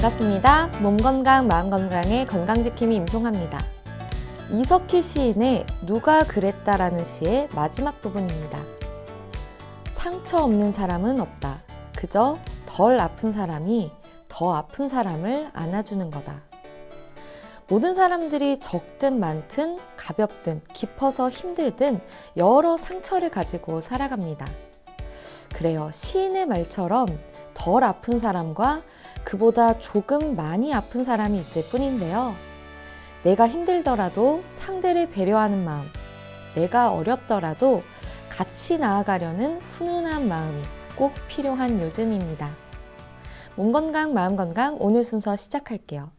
반갑습니다. 몸 건강, 마음 건강의 건강지킴이 임송합니다. 이석희 시인의 누가 그랬다라는 시의 마지막 부분입니다. 상처 없는 사람은 없다. 그저 덜 아픈 사람이 더 아픈 사람을 안아주는 거다. 모든 사람들이 적든 많든 가볍든 깊어서 힘들든 여러 상처를 가지고 살아갑니다. 그래요. 시인의 말처럼 덜 아픈 사람과 그보다 조금 많이 아픈 사람이 있을 뿐인데요. 내가 힘들더라도 상대를 배려하는 마음, 내가 어렵더라도 같이 나아가려는 훈훈한 마음이 꼭 필요한 요즘입니다. 몸 건강, 마음 건강 오늘 순서 시작할게요.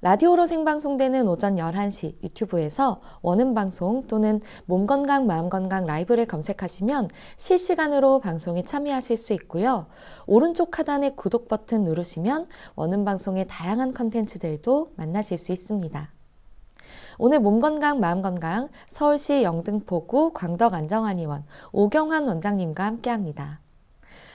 라디오로 생방송되는 오전 11시 유튜브에서 원음방송 또는 몸건강 마음건강 라이브를 검색하시면 실시간으로 방송에 참여하실 수 있고요. 오른쪽 하단의 구독 버튼 누르시면 원음방송의 다양한 컨텐츠들도 만나실 수 있습니다. 오늘 몸건강 마음건강 서울시 영등포구 광덕안정한의원 오경환 원장님과 함께합니다.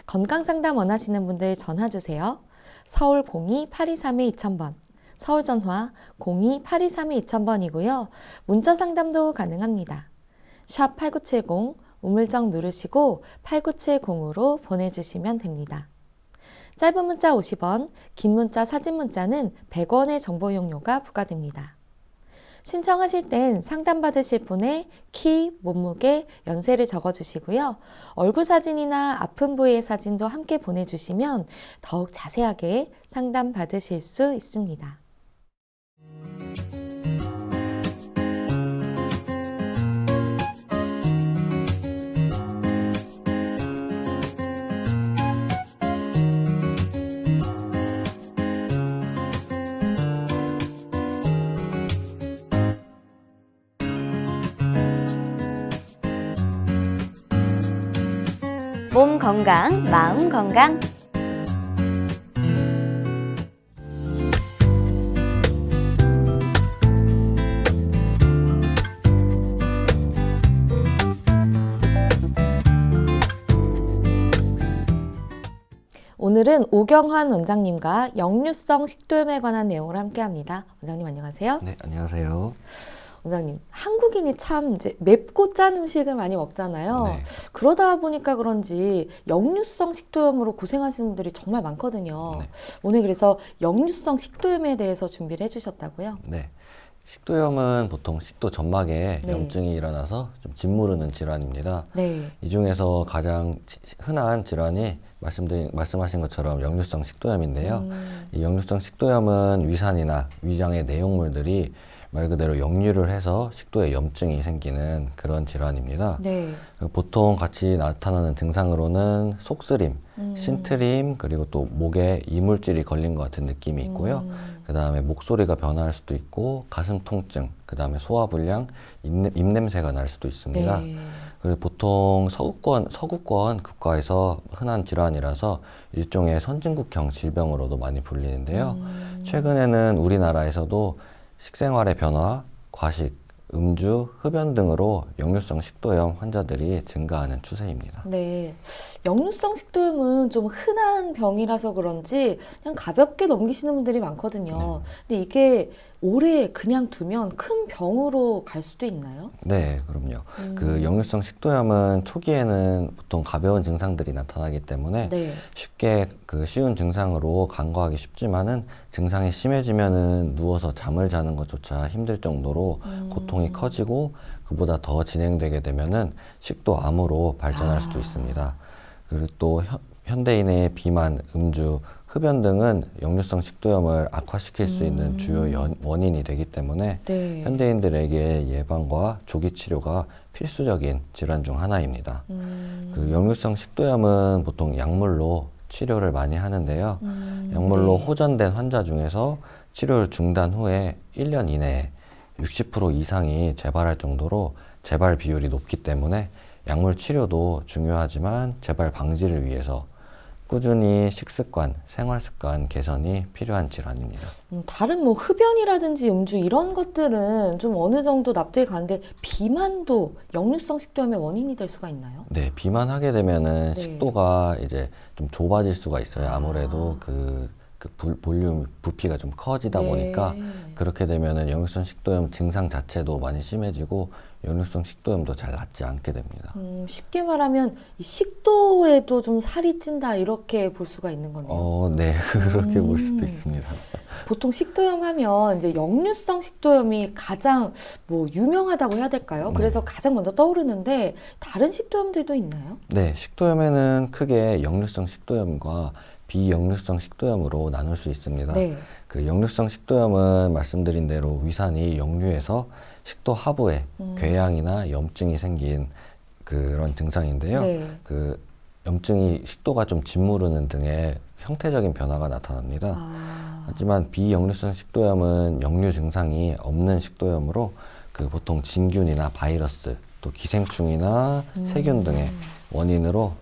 건강상담 원하시는 분들 전화주세요. 서울 02-823-2000번 서울 전화 02-823-2000번이고요. 문자 상담도 가능합니다. 샵 8970 우물정 누르시고 8970으로 보내주시면 됩니다. 짧은 문자 50원, 긴 문자 사진 문자는 100원의 정보 이용료가 부과됩니다. 신청하실 땐 상담받으실 분의 키, 몸무게, 연세를 적어주시고요. 얼굴 사진이나 아픈 부위의 사진도 함께 보내주시면 더욱 자세하게 상담받으실 수 있습니다. 몸 건강, 마음 건강. 오늘은 오경환 원장님과 역류성 식도염에 관한 내용을 함께합니다. 원장님 안녕하세요. 네, 안녕하세요. 원장님, 한국인이 참 이제 맵고 짠 음식을 많이 먹잖아요. 네. 그러다 보니까 그런지 역류성 식도염으로 고생하시는 분들이 정말 많거든요. 네. 오늘 그래서 역류성 식도염에 대해서 준비를 해주셨다고요? 네. 식도염은 보통 식도 점막에 네. 염증이 일어나서 좀 짓무르는 질환입니다. 네. 이 중에서 가장 흔한 질환이 말씀하신 것처럼 역류성 식도염인데요. 이 역류성 식도염은 위산이나 위장의 내용물들이 말 그대로 역류를 해서 식도에 염증이 생기는 그런 질환입니다. 네. 보통 같이 나타나는 증상으로는 속쓰림, 신트림, 그리고 또 목에 이물질이 걸린 것 같은 느낌이 있고요. 그 다음에 목소리가 변화할 수도 있고 가슴 통증, 그 다음에 소화불량, 입냄새가 날 수도 있습니다. 네. 그리고 보통 서구권 국가에서 흔한 질환이라서 일종의 선진국형 질병으로도 많이 불리는데요. 최근에는 우리나라에서도 식생활의 변화, 과식, 음주, 흡연 등으로 역류성 식도염 환자들이 증가하는 추세입니다. 네. 역류성 식도염은 좀 흔한 병이라서 그런지 그냥 가볍게 넘기시는 분들이 많거든요. 근데 이게 오래 그냥 두면 큰 병으로 갈 수도 있나요? 네, 그럼요. 그 역류성 식도염은 초기에는 보통 가벼운 증상들이 나타나기 때문에 네. 쉽게 그 쉬운 증상으로 간과하기 쉽지만은 증상이 심해지면은 누워서 잠을 자는 것조차 힘들 정도로 고통이 커지고 그보다 더 진행되게 되면은 식도암으로 발전할 수도 있습니다. 그리고 또 현대인의 비만, 음주, 흡연 등은 역류성 식도염을 악화시킬 수 있는 주요 원인이 되기 때문에 네. 현대인들에게 예방과 조기 치료가 필수적인 질환 중 하나입니다. 그 역류성 식도염은 보통 약물로 치료를 많이 하는데요. 약물로 네. 호전된 환자 중에서 치료를 중단 후에 1년 이내에 60% 이상이 재발할 정도로 재발 비율이 높기 때문에 약물 치료도 중요하지만 재발 방지를 위해서 꾸준히 식습관, 생활습관 개선이 필요한 질환입니다. 다른 뭐 흡연이라든지 음주 이런 것들은 좀 어느 정도 납득이 가는데 비만도 역류성 식도염의 원인이 될 수가 있나요? 네, 비만하게 되면은 네. 식도가 이제 좀 좁아질 수가 있어요. 아무래도 그 그 볼륨, 부피가 좀 커지다 네. 보니까 그렇게 되면은 역류성 식도염 증상 자체도 많이 심해지고 역류성 식도염도 잘 낫지 않게 됩니다. 쉽게 말하면 이 식도에도 좀 살이 찐다 이렇게 볼 수가 있는 거네요. 네, 그렇게 볼 수도 있습니다. 보통 식도염 하면 이제 역류성 식도염이 가장 뭐 유명하다고 해야 될까요? 그래서 가장 먼저 떠오르는데 다른 식도염들도 있나요? 네, 식도염에는 크게 역류성 식도염과 비역류성 식도염으로 나눌 수 있습니다. 네. 그 역류성 식도염은 말씀드린 대로 위산이 역류해서 식도 하부에 궤양이나 염증이 생긴 그런 증상인데요. 네. 그 염증이 식도가 좀 짓무르는 등의 형태적인 변화가 나타납니다. 하지만 비역류성 식도염은 역류 증상이 없는 식도염으로 그 보통 진균이나 바이러스, 또 기생충이나 세균 등의 원인으로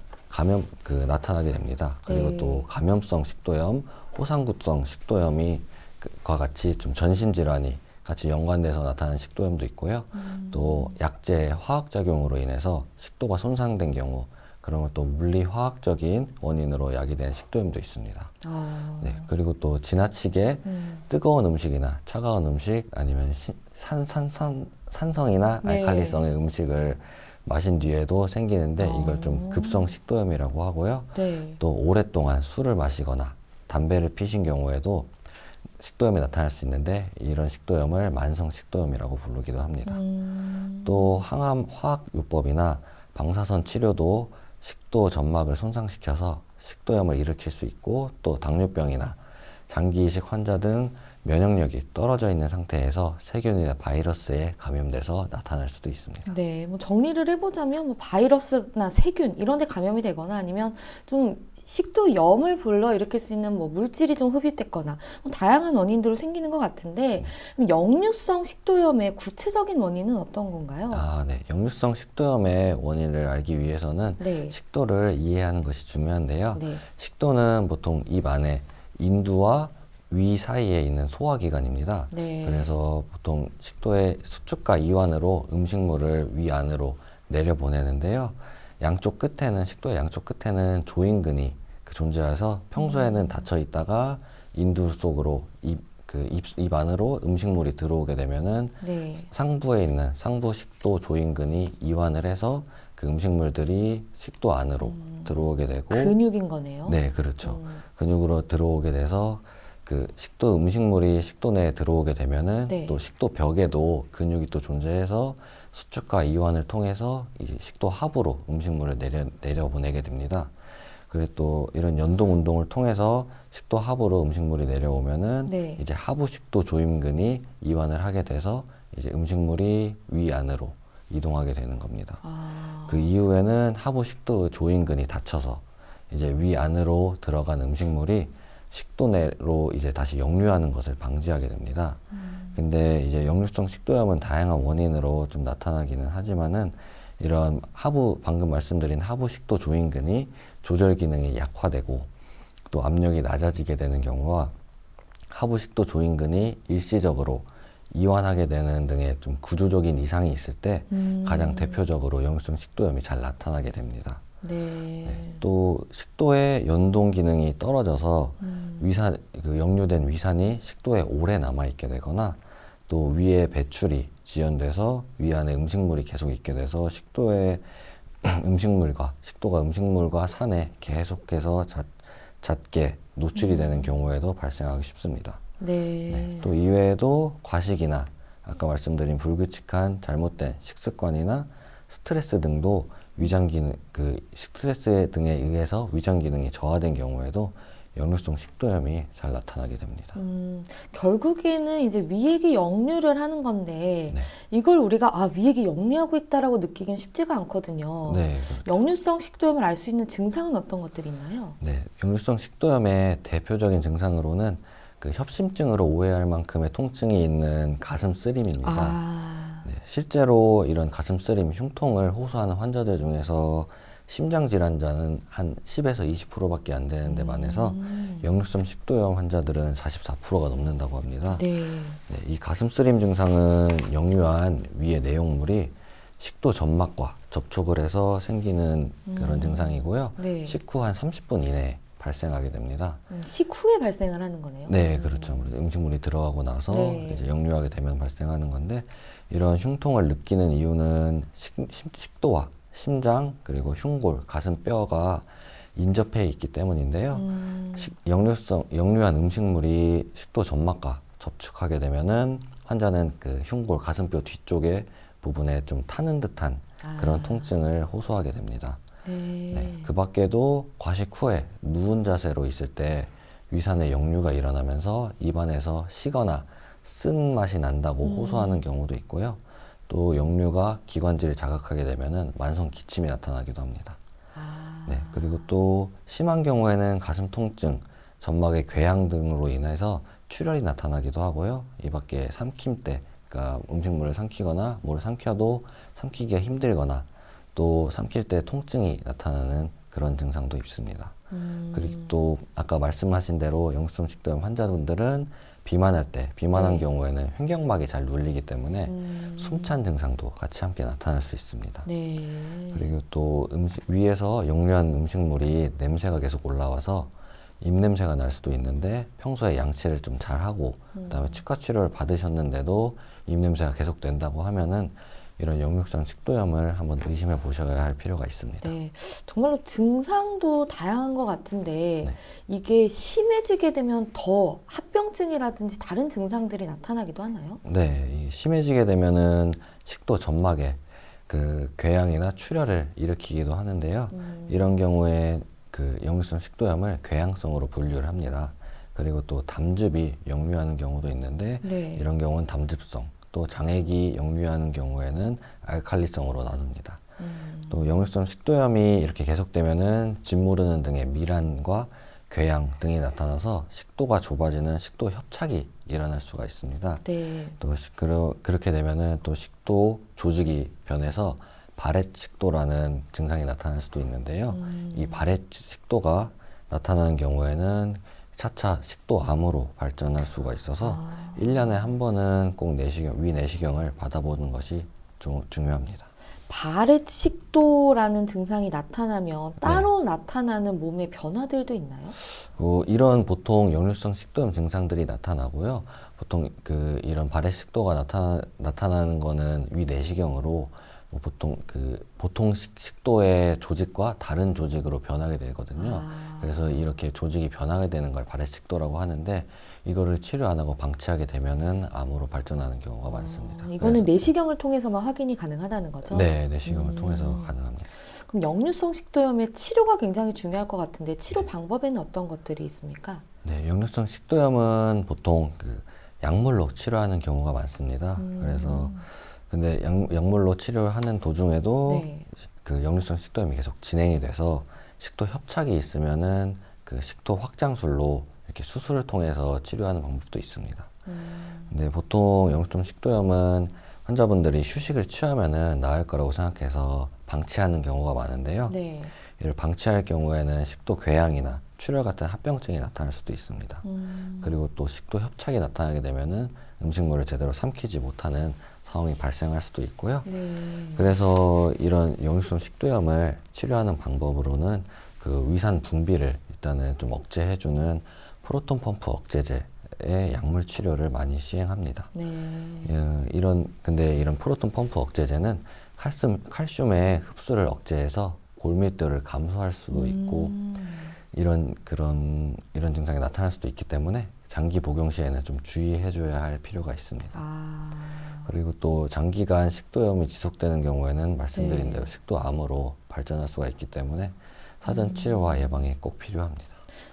나타나게 됩니다. 그리고 네. 또 감염성 식도염, 호상구성 식도염이 과 같이 좀 전신 질환이 같이 연관돼서 나타나는 식도염도 있고요. 또 약제의 화학작용으로 인해서 식도가 손상된 경우 그런 것도 물리화학적인 원인으로 야기된 식도염도 있습니다. 네, 그리고 또 지나치게 뜨거운 음식이나 차가운 음식 아니면 산성이나 네. 알칼리성의 음식을 마신 뒤에도 생기는데 이걸 좀 급성 식도염이라고 하고요. 네. 또 오랫동안 술을 마시거나 담배를 피신 경우에도 식도염이 나타날 수 있는데 이런 식도염을 만성 식도염이라고 부르기도 합니다. 또 항암 화학요법이나 방사선 치료도 식도 점막을 손상시켜서 식도염을 일으킬 수 있고 또 당뇨병이나 장기 이식 환자 등 면역력이 떨어져 있는 상태에서 세균이나 바이러스에 감염돼서 나타날 수도 있습니다. 네, 뭐 정리를 해보자면 뭐 바이러스나 세균 이런 데 감염이 되거나 아니면 좀 식도염을 불러일으킬 수 있는 뭐 물질이 좀 흡입됐거나 뭐 다양한 원인들로 생기는 것 같은데 그럼 역류성 식도염의 구체적인 원인은 어떤 건가요? 네. 역류성 식도염의 원인을 알기 위해서는 네. 식도를 이해하는 것이 중요한데요. 네. 식도는 보통 입 안에 인두와 위 사이에 있는 소화기관입니다. 네. 그래서 보통 식도의 수축과 이완으로 음식물을 위 안으로 내려보내는데요. 식도의 양쪽 끝에는 조인근이 존재해서 평소에는 닫혀 있다가 인두 속으로 입 안으로 음식물이 들어오게 되면은 네. 상부에 있는 상부 식도 조인근이 이완을 해서 그 음식물들이 식도 안으로 들어오게 되고 근육인 거네요. 네, 그렇죠. 근육으로 들어오게 돼서 그 식도 음식물이 식도 내에 들어오게 되면은 네. 또 식도 벽에도 근육이 또 존재해서 수축과 이완을 통해서 이제 식도 하부로 음식물을 내려보내게 됩니다. 그리고 또 이런 연동 운동을 통해서 식도 하부로 음식물이 내려오면은 네. 이제 하부 식도 조임근이 이완을 하게 돼서 이제 음식물이 위 안으로 이동하게 되는 겁니다. 그 이후에는 하부 식도 조임근이 닫혀서 이제 위 안으로 들어간 음식물이 식도 내로 이제 다시 역류하는 것을 방지하게 됩니다. 근데 이제 역류성 식도염은 다양한 원인으로 좀 나타나기는 하지만은 이런 방금 말씀드린 하부 식도 조인근이 조절 기능이 약화되고 또 압력이 낮아지게 되는 경우와 하부 식도 조인근이 일시적으로 이완하게 되는 등의 좀 구조적인 이상이 있을 때 가장 대표적으로 역류성 식도염이 잘 나타나게 됩니다. 네. 또 식도의 연동 기능이 떨어져서 역류된 위산이 식도에 오래 남아 있게 되거나 또 위에 배출이 지연돼서 위 안에 음식물이 계속 있게 돼서 식도가 음식물과 산에 계속해서 잦게 노출이 되는 경우에도 발생하기 쉽습니다. 네. 또 이외에도 과식이나 아까 말씀드린 불규칙한 잘못된 식습관이나 스트레스 등도 스트레스 등에 의해서 위장 기능이 저하된 경우에도 역류성 식도염이 잘 나타나게 됩니다. 결국에는 이제 위액이 역류를 하는 건데 네. 이걸 우리가 위액이 역류하고 있다라고 느끼긴 쉽지가 않거든요. 네, 역류성 식도염을 알 수 있는 증상은 어떤 것들이 있나요? 네, 역류성 식도염의 대표적인 증상으로는 그 협심증으로 오해할 만큼의 통증이 있는 가슴 쓰림입니다. 네, 실제로 이런 가슴 쓰림, 흉통을 호소하는 환자들 중에서 심장 질환자는 한 10에서 20%밖에 안 되는데 반해서 역류성 식도염 환자들은 44%가 넘는다고 합니다. 네. 네, 이 가슴 쓰림 증상은 역류한 위의 내용물이 식도 점막과 접촉을 해서 생기는 그런 증상이고요. 네. 식후 한 30분 이내에 발생하게 됩니다. 식후에 발생을 하는 거네요. 네, 그렇죠. 음식물이 들어가고 나서 네. 이제 역류하게 되면 발생하는 건데 이런 흉통을 느끼는 이유는 식도와 심장 그리고 흉골, 가슴뼈가 인접해 있기 때문인데요. 역류한 음식물이 식도 점막과 접촉하게 되면은 환자는 그 흉골, 가슴뼈 뒤쪽에 부분에 좀 타는 듯한 그런 통증을 호소하게 됩니다. 네, 그 밖에도 과식 후에 누운 자세로 있을 때 위산의 역류가 일어나면서 입안에서 시거나 쓴 맛이 난다고 호소하는 경우도 있고요. 또 역류가 기관지를 자극하게 되면은 만성 기침이 나타나기도 합니다. 네, 그리고 또 심한 경우에는 가슴 통증, 점막의 궤양 등으로 인해서 출혈이 나타나기도 하고요. 이 밖에 삼킴 때, 그러니까 음식물을 삼키거나 뭐를 삼켜도 삼키기가 힘들거나 또 삼킬 때 통증이 나타나는 그런 증상도 있습니다. 그리고 또 아까 말씀하신 대로 역류성 식도염 환자분들은 비만할 때, 비만한 경우에는 횡격막이 잘 눌리기 때문에 숨찬 증상도 같이 함께 나타날 수 있습니다. 그리고 또 위에서 역류한 음식물이 냄새가 계속 올라와서 입냄새가 날 수도 있는데 평소에 양치를 좀 잘하고 그다음에 치과 치료를 받으셨는데도 입냄새가 계속 된다고 하면은 이런 역류성 식도염을 한번 의심해 보셔야 할 필요가 있습니다. 네, 정말로 증상도 다양한 것 같은데 이게 심해지게 되면 더 합병증이라든지 다른 증상들이 나타나기도 하나요? 네, 심해지게 되면은 식도 점막에 그 궤양이나 출혈을 일으키기도 하는데요. 이런 경우에 그 역류성 식도염을 궤양성으로 분류를 합니다. 그리고 또 담즙이 역류하는 경우도 있는데 이런 경우는 담즙성, 또 장액이 역류하는 경우에는 알칼리성으로 나눕니다. 또 역류성 식도염이 이렇게 계속되면은 짓무르는 등의 미란과 궤양 등이 나타나서 식도가 좁아지는 식도 협착이 일어날 수가 있습니다. 또 그렇게 되면은 또 식도 조직이 변해서 바렛 식도라는 증상이 나타날 수도 있는데요. 이 바렛 식도가 나타나는 경우에는 차차 식도암으로 발전할 수가 있어서 1년에 한 번은 꼭 위 내시경을 받아보는 것이 중요합니다. 바렛 식도라는 증상이 나타나면 따로 나타나는 몸의 변화들도 있나요? 이런 보통 역류성 식도염 증상들이 나타나고요. 보통 이런 바렛 식도가 나타나는 거는 위 내시경으로 보통 식도의 조직과 다른 조직으로 변하게 되거든요. 그래서 이렇게 조직이 변하게 되는 걸 바렛 식도라고 하는데 이거를 치료 안 하고 방치하게 되면은 암으로 발전하는 경우가 많습니다. 이거는 내시경을 통해서만 확인이 가능하다는 거죠? 네, 내시경을 통해서 가능합니다. 그럼 역류성 식도염의 치료가 굉장히 중요할 것 같은데 치료 방법에는 어떤 것들이 있습니까? 네, 역류성 식도염은 보통 약물로 치료하는 경우가 많습니다. 그래서 근데 약물로 치료를 하는 도중에도 그 역류성 식도염이 계속 진행이 돼서 식도 협착이 있으면은 그 식도 확장술로 이렇게 수술을 통해서 치료하는 방법도 있습니다. 근데 보통 역류성 식도염은 환자분들이 휴식을 취하면은 나을 거라고 생각해서 방치하는 경우가 많은데요. 이를 방치할 경우에는 식도 궤양이나 출혈 같은 합병증이 나타날 수도 있습니다. 그리고 또 식도 협착이 나타나게 되면은 음식물을 제대로 삼키지 못하는 상황이 발생할 수도 있고요. 그래서 이런 역류성 식도염을 치료하는 방법으로는 그 위산 분비를 일단은 좀 억제해주는 프로톤 펌프 억제제의 약물 치료를 많이 시행합니다. 근데 이런 프로톤 펌프 억제제는 칼슘의 흡수를 억제해서 골밀도를 감소할 수도 있고 이런 증상이 나타날 수도 있기 때문에 장기 복용 시에는 좀 주의해줘야 할 필요가 있습니다. 그리고 또 장기간 식도염이 지속되는 경우에는 말씀드린 대로 식도암으로 발전할 수가 있기 때문에 사전 치료와 예방이 꼭 필요합니다.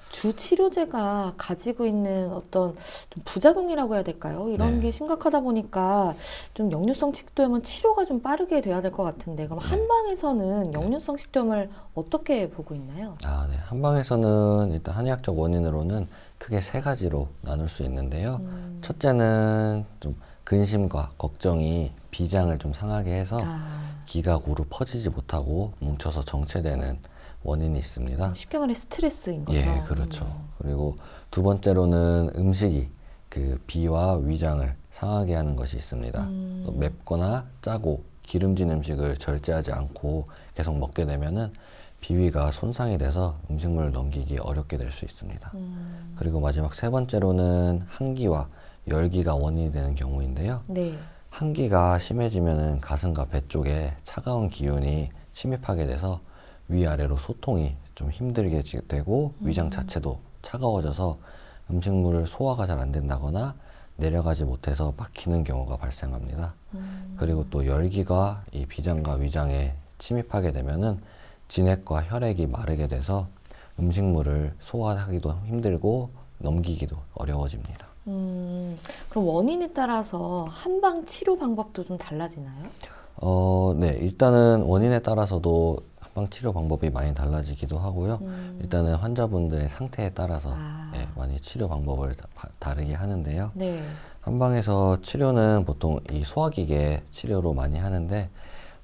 주 치료제가 가지고 있는 어떤 좀 부작용이라고 해야 될까요? 이런 게 심각하다 보니까 좀 역류성 식도염은 치료가 좀 빠르게 돼야 될 것 같은데 그럼 한방에서는 역류성 식도염을 어떻게 보고 있나요? 네. 한방에서는 일단 한의학적 원인으로는 크게 3가지로 나눌 수 있는데요. 첫째는 좀 근심과 걱정이 비장을 좀 상하게 해서 기가 고루 퍼지지 못하고 뭉쳐서 정체되는 원인이 있습니다. 쉽게 말해 스트레스인 거죠. 예, 그렇죠. 그리고 두 번째로는 음식이 그 비와 위장을 상하게 하는 것이 있습니다. 또 맵거나 짜고 기름진 음식을 절제하지 않고 계속 먹게 되면은 비위가 손상이 돼서 음식물을 넘기기 어렵게 될 수 있습니다. 그리고 마지막 세 번째로는 한기와 열기가 원인이 되는 경우인데요. 네. 한기가 심해지면은 가슴과 배 쪽에 차가운 기운이 침입하게 돼서 위아래로 소통이 좀 힘들게 되고 위장 자체도 차가워져서 음식물을 소화가 잘 안 된다거나 내려가지 못해서 막히는 경우가 발생합니다. 그리고 또 열기가 이 비장과 위장에 침입하게 되면은 진액과 혈액이 마르게 돼서 음식물을 소화하기도 힘들고 넘기기도 어려워집니다. 그럼 원인에 따라서 한방 치료 방법도 좀 달라지나요? 네, 일단은 원인에 따라서도 한방 치료 방법이 많이 달라지기도 하고요. 일단은 환자분들의 상태에 따라서 예, 많이 치료 방법을 다르게 하는데요. 네. 한방에서 치료는 보통 이 소화기계 치료로 많이 하는데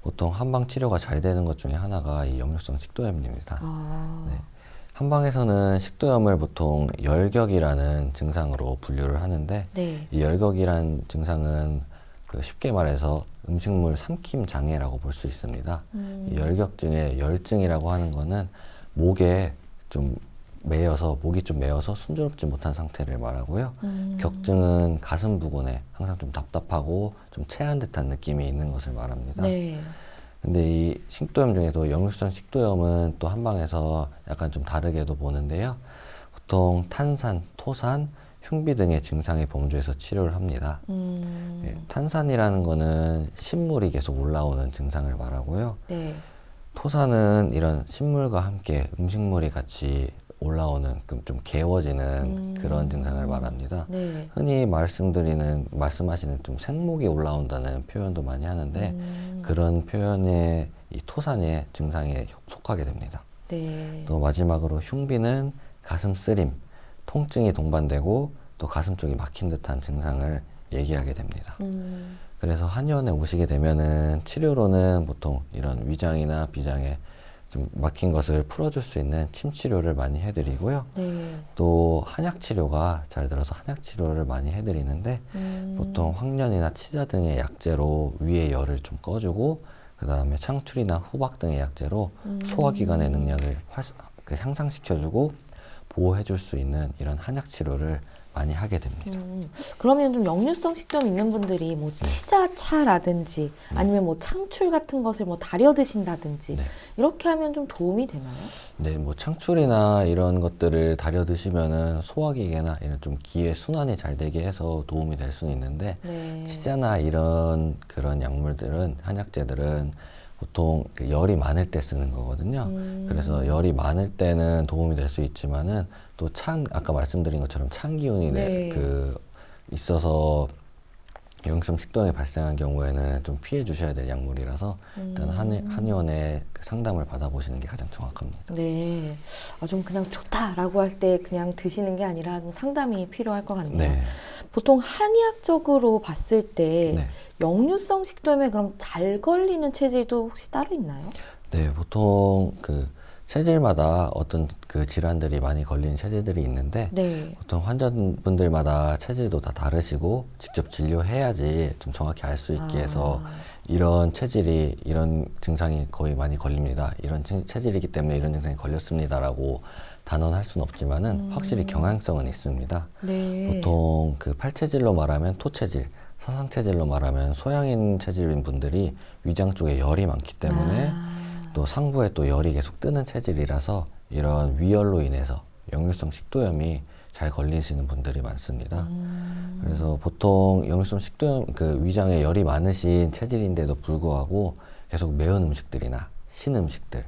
보통 한방 치료가 잘 되는 것 중에 하나가 이 역류성 식도염입니다. 네. 한방에서는 식도염을 보통 열격이라는 증상으로 분류를 하는데 네. 이 열격이라는 증상은 그 쉽게 말해서 음식물 삼킴 장애라고 볼 수 있습니다. 이 열격증의 열증이라고 하는 거는 목에 좀 목이 좀 메어서 순조롭지 못한 상태를 말하고요. 격증은 가슴 부근에 항상 좀 답답하고 좀 체한 듯한 느낌이 있는 것을 말합니다. 네. 근데 이 식도염 중에도 역류성 식도염은 또 한방에서 약간 좀 다르게도 보는데요. 보통 탄산, 토산, 흉비 등의 증상이 범주에서 치료를 합니다. 네, 탄산이라는 거는 신물이 계속 올라오는 증상을 말하고요. 네. 토산은 이런 신물과 함께 음식물이 같이 올라오는 좀 개워지는 그런 증상을 말합니다. 네. 흔히 말씀하시는 좀 생목이 올라온다는 표현도 많이 하는데 그런 표현의 이 토산의 증상에 속하게 됩니다. 네. 또 마지막으로 흉비는 가슴 쓰림, 통증이 동반되고 또 가슴 쪽이 막힌 듯한 증상을 얘기하게 됩니다. 그래서 한의원에 오시게 되면은 치료로는 보통 이런 위장이나 비장에 좀 막힌 것을 풀어줄 수 있는 침 치료를 많이 해드리고요. 네. 또 한약 치료가 잘 들어서 한약 치료를 많이 해드리는데 보통 황련이나 치자 등의 약재로 위의 열을 좀 꺼주고 그 다음에 창출이나 후박 등의 약재로 소화기관의 능력을 향상시켜주고 보호해줄 수 있는 이런 한약 치료를 많이 하게 됩니다. 그러면 좀 역류성 식도염 있는 분들이 뭐 치자차라든지 아니면 뭐 창출 같은 것을 뭐 다려 드신다든지 네. 이렇게 하면 좀 도움이 되나요? 네, 뭐 창출이나 이런 것들을 다려 드시면은 소화기계나 이런 좀 기의 순환이 잘 되게 해서 도움이 될 수는 있는데 네. 치자나 이런 그런 약물들은 한약재들은 보통 그 열이 많을 때 쓰는 거거든요. 그래서 열이 많을 때는 도움이 될 수 있지만은 또 아까 말씀드린 것처럼 찬 기운이 네. 있어서 역류성 식도염이 발생한 경우에는 좀 피해 주셔야 될 약물이라서 일단 한의원에 그 상담을 받아보시는 게 가장 정확합니다. 네. 좀 그냥 좋다라고 할 때 그냥 드시는 게 아니라 좀 상담이 필요할 것 같네요. 네. 보통 한의학적으로 봤을 때 네. 역류성 식도염에 그럼 잘 걸리는 체질도 혹시 따로 있나요? 네, 보통 그 체질마다 어떤 그 질환들이 많이 걸리는 체질들이 있는데 네. 보통 환자분들마다 체질도 다 다르시고 직접 진료해야지 좀 정확히 알 수 있게 해서 이런 체질이 이런 증상이 거의 많이 걸립니다. 이런 체질이기 때문에 이런 증상이 걸렸습니다라고 단언할 수는 없지만은 확실히 경향성은 있습니다. 네. 보통 그 팔체질로 말하면 토체질, 사상체질로 말하면 소양인 체질인 분들이 위장 쪽에 열이 많기 때문에 또 상부에 또 열이 계속 뜨는 체질이라서 이런 위열로 인해서 역류성 식도염이 잘 걸리시는 분들이 많습니다. 그래서 보통 역류성 식도염, 그 위장에 열이 많으신 체질인데도 불구하고 계속 매운 음식들이나 신 음식들,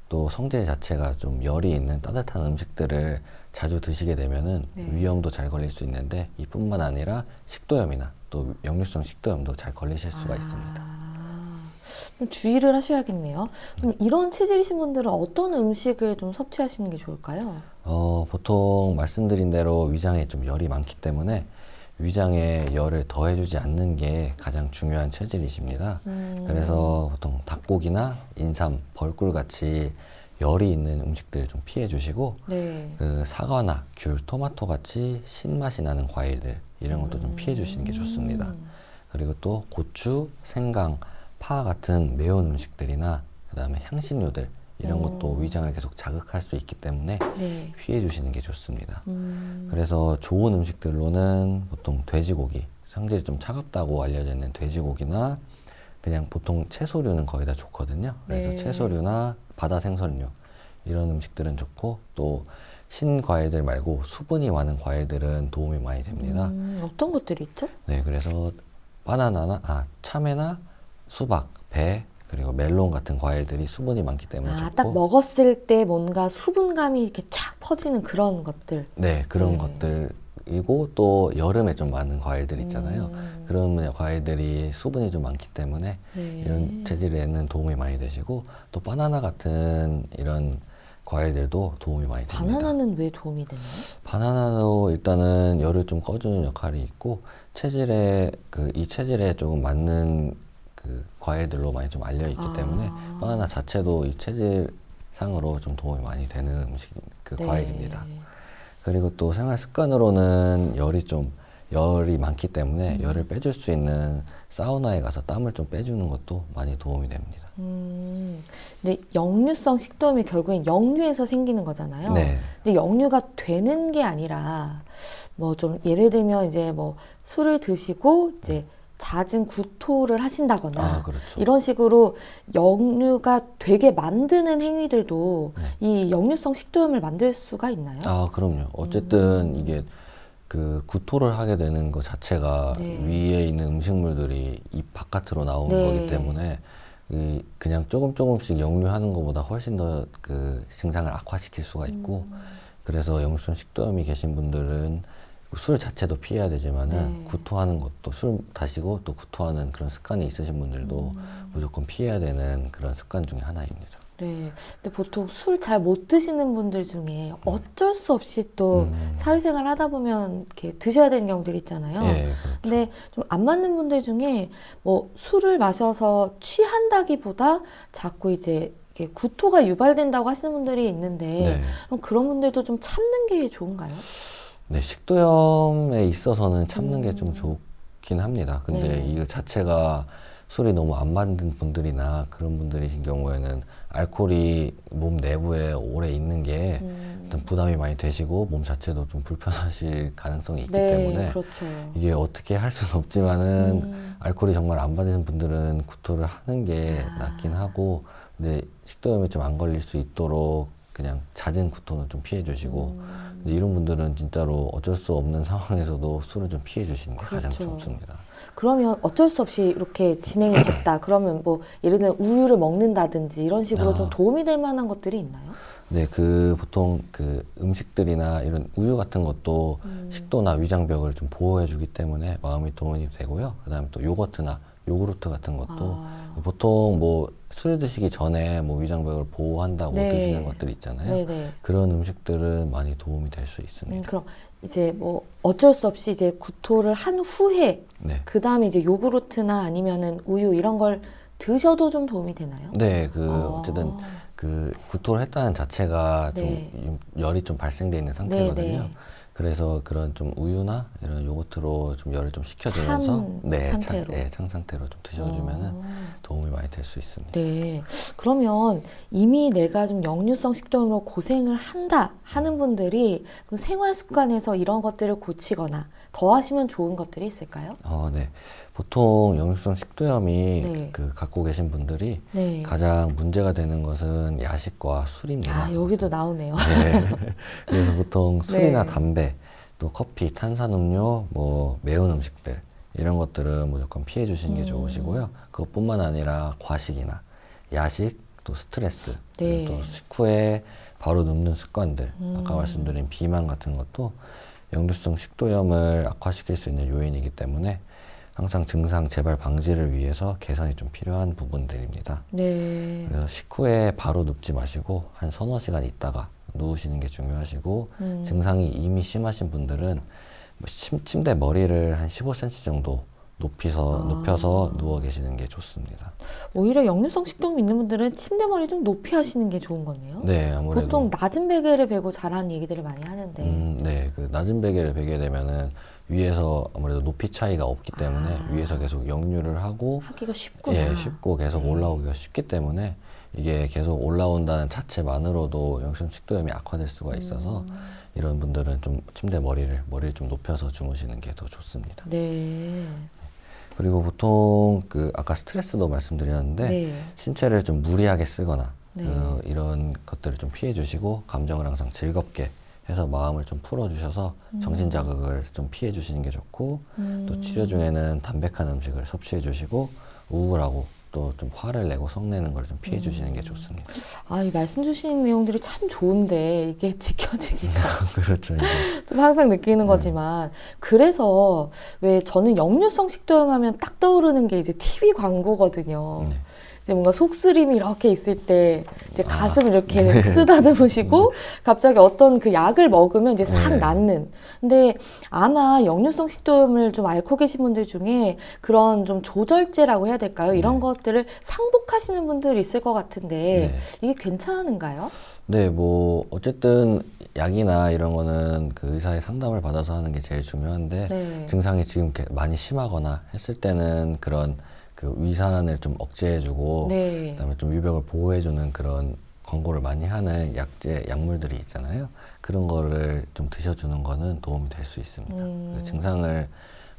또 성질 자체가 좀 열이 있는 따뜻한 음식들을 자주 드시게 되면은 위염도 잘 걸릴 수 있는데 이뿐만 아니라 식도염이나 또 역류성 식도염도 잘 걸리실 수가 있습니다. 좀 주의를 하셔야겠네요. 그럼 이런 체질이신 분들은 어떤 음식을 좀 섭취하시는 게 좋을까요? 보통 말씀드린 대로 위장에 좀 열이 많기 때문에 위장에 열을 더해주지 않는 게 가장 중요한 체질이십니다. 그래서 보통 닭고기나 인삼, 벌꿀 같이 열이 있는 음식들 좀 피해 주시고 네. 그 사과나 귤, 토마토 같이 신맛이 나는 과일들 이런 것도 좀 피해 주시는 게 좋습니다. 그리고 또 고추, 생강, 파 같은 매운 음식들이나 그 다음에 향신료들 이런 것도 위장을 계속 자극할 수 있기 때문에 네. 피해 주시는 게 좋습니다. 그래서 좋은 음식들로는 보통 돼지고기, 성질이 좀 차갑다고 알려져 있는 돼지고기나 그냥 보통 채소류는 거의 다 좋거든요. 그래서 네. 채소류나 바다 생선류 이런 음식들은 좋고, 또 신과일들 말고 수분이 많은 과일들은 도움이 많이 됩니다. 어떤 것들이 있죠? 네, 그래서 참외나 수박, 배, 그리고 멜론 같은 과일들이 수분이 많기 때문에 좋고, 딱 먹었을 때 뭔가 수분감이 이렇게 쫙 퍼지는 그런 것들. 네, 그런 네. 것들이고, 또 여름에 좀 많은 과일들 있잖아요. 그런 과일들이 수분이 좀 많기 때문에 네. 이런 체질에는 도움이 많이 되시고, 또 바나나 같은 이런 과일들도 도움이 많이 됩니다. 바나나는 왜 도움이 되나요? 바나나도 일단은 열을 좀 꺼주는 역할이 있고, 이 체질에 조금 맞는 그 과일들로 많이 좀 알려 있기 때문에 바나나 자체도 이 체질상으로 좀 도움이 많이 되는 네. 과일입니다. 그리고 또 생활 습관으로는 열이 많기 때문에 열을 빼줄 수 있는 사우나에 가서 땀을 좀 빼주는 것도 많이 도움이 됩니다. 근데 역류성 식도염이 결국엔 역류에서 생기는 거잖아요. 네. 근데 역류가 되는 게 아니라 뭐 좀 예를 들면 이제 뭐 술을 드시고 이제 잦은 구토를 하신다거나 그렇죠. 이런 식으로 역류가 되게 만드는 행위들도 이 역류성 식도염을 만들 수가 있나요? 그럼요. 어쨌든 이게 그 구토를 하게 되는 것 자체가 네. 위에 있는 음식물들이 입 바깥으로 나오는 네. 거기 때문에 그냥 조금씩 역류하는 것보다 훨씬 더 그 증상을 악화시킬 수가 있고, 그래서 역류성 식도염이 계신 분들은 술 자체도 피해야 되지만은 구토하는 것도, 술 마시고 또 구토하는 그런 습관이 있으신 분들도 무조건 피해야 되는 그런 습관 중에 하나입니다. 네. 근데 보통 술 잘 못 드시는 분들 중에 어쩔 수 없이 또 사회생활 하다 보면 이렇게 드셔야 되는 경우들이 있잖아요. 예, 그렇죠. 근데 좀 안 맞는 분들 중에 뭐 술을 마셔서 취한다기보다 자꾸 이제 이렇게 구토가 유발된다고 하시는 분들이 있는데 네. 그럼 그런 분들도 좀 참는 게 좋은가요? 네, 식도염에 있어서는 참는 게 좀 좋긴 합니다. 근데 네. 이거 자체가 술이 너무 안 맞는 분들이나 그런 분들이신 경우에는 알코올이 몸 내부에 오래 있는 게 일단 부담이 많이 되시고 몸 자체도 좀 불편하실 가능성이 있기 때문에 그렇죠. 이게 어떻게 할 수는 없지만은 알코올이 정말 안 받으신 분들은 구토를 하는 게 낫긴 하고, 근데 식도염이 좀 안 걸릴 수 있도록 그냥 잦은 구토는 좀 피해 주시고, 근데 이런 분들은 진짜로 어쩔 수 없는 상황에서도 술을 좀 피해 주시는 게 가장 그렇죠. 좋습니다. 그러면 어쩔 수 없이 이렇게 진행이 됐다. 그러면 뭐 예를 들면 우유를 먹는다든지 이런 식으로 좀 도움이 될 만한 것들이 있나요? 네, 보통 그 음식들이나 이런 우유 같은 것도 식도나 위장벽을 좀 보호해 주기 때문에 마음이 도움이 되고요. 그 다음에 또 요구르트 같은 것도 보통 뭐 술 드시기 전에 뭐 위장벽을 보호한다고 네. 드시는 것들이 있잖아요. 네네. 그런 음식들은 많이 도움이 될 수 있습니다. 그럼 이제 뭐 어쩔 수 없이 이제 구토를 한 후에 네. 그 다음에 이제 요구르트나 아니면은 우유 이런 걸 드셔도 좀 도움이 되나요? 네, 어쨌든 그 구토를 했다는 자체가 네. 좀 열이 좀 발생돼 있는 상태거든요. 네. 그래서 그런 좀 우유나 이런 요거트로 좀 열을 좀 식혀주면서 찬 상태로. 찬 상태로 좀 드셔주면은 도움이 많이 될 수 있습니다. 네. 그러면 이미 내가 좀 역류성 식도염으로 고생을 한다 하는 분들이 좀 생활 습관에서 이런 것들을 고치거나 더 하시면 좋은 것들이 있을까요? 네. 보통 역류성 식도염이 네. 갖고 계신 분들이 네. 가장 문제가 되는 것은 야식과 술입니다. 여기도 나오네요. 네. 그래서 보통 술이나 네. 담배, 또 커피, 탄산음료, 뭐 매운 음식들 이런 것들은 무조건 피해 주시는 게 좋으시고요. 그것뿐만 아니라 과식이나 야식, 또 스트레스, 네. 또 식후에 바로 눕는 습관들, 아까 말씀드린 비만 같은 것도 역류성 식도염을 악화시킬 수 있는 요인이기 때문에 항상 증상 재발 방지를 위해서 개선이 좀 필요한 부분들입니다. 네. 그래서 식후에 바로 눕지 마시고 한 서너 시간 있다가 누우시는 게 중요하시고, 증상이 이미 심하신 분들은 뭐 침대 머리를 한 15cm 정도 높여서 누워 계시는 게 좋습니다. 오히려 역류성 식도염 있는 분들은 침대 머리 좀 높이 하시는 게 좋은 거네요. 네, 아무래도 보통 낮은 베개를 베고 자라는 얘기들을 많이 하는데. 네, 그 낮은 베개를 베게 되면은 위에서 아무래도 높이 차이가 없기 때문에 위에서 계속 역류를 하고 하기가 쉽구나. 예, 쉽고 계속 올라오기가 쉽기 때문에 이게 계속 올라온다는 자체만으로도 역류성 식도염이 악화될 수가 있어서 이런 분들은 좀 침대 머리를 좀 높여서 주무시는 게 더 좋습니다. 네. 그리고 보통 그 아까 스트레스도 말씀드렸는데 네. 신체를 좀 무리하게 쓰거나 네. 이런 것들을 좀 피해 주시고 감정을 항상 즐겁게 해서 마음을 좀 풀어주셔서 정신 자극을 좀 피해 주시는 게 좋고 또 치료 중에는 담백한 음식을 섭취해 주시고 우울하고 또 좀 화를 내고 성내는 걸 좀 피해 주시는 게 좋습니다. 아, 이 말씀 주신 내용들이 참 좋은데 이게 지켜지기가 그렇죠. 이제. 좀 항상 느끼는 거지만 그래서 왜 저는 역류성 식도염 하면 딱 떠오르는 게 이제 TV 광고거든요. 네. 이제 뭔가 속쓰림이 이렇게 있을 때 이제 가슴을 이렇게 쓰다듬으시고 갑자기 어떤 그 약을 먹으면 이제 싹 네. 낫는. 근데 아마 역류성 식도염을 좀 앓고 계신 분들 중에 그런 좀 조절제라고 해야 될까요? 이런 것들을 상복하시는 분들이 있을 것 같은데 이게 괜찮은가요? 네, 뭐 어쨌든 약이나 이런 거는 그 의사의 상담을 받아서 하는 게 제일 중요한데 네. 증상이 지금 이렇게 많이 심하거나 했을 때는 그런 그 위산을 좀 억제해주고 네. 그다음에 좀 위벽을 보호해주는 그런 광고를 많이 하는 약물들이 있잖아요. 그런 거를 좀 드셔주는 거는 도움이 될 수 있습니다. 그 증상을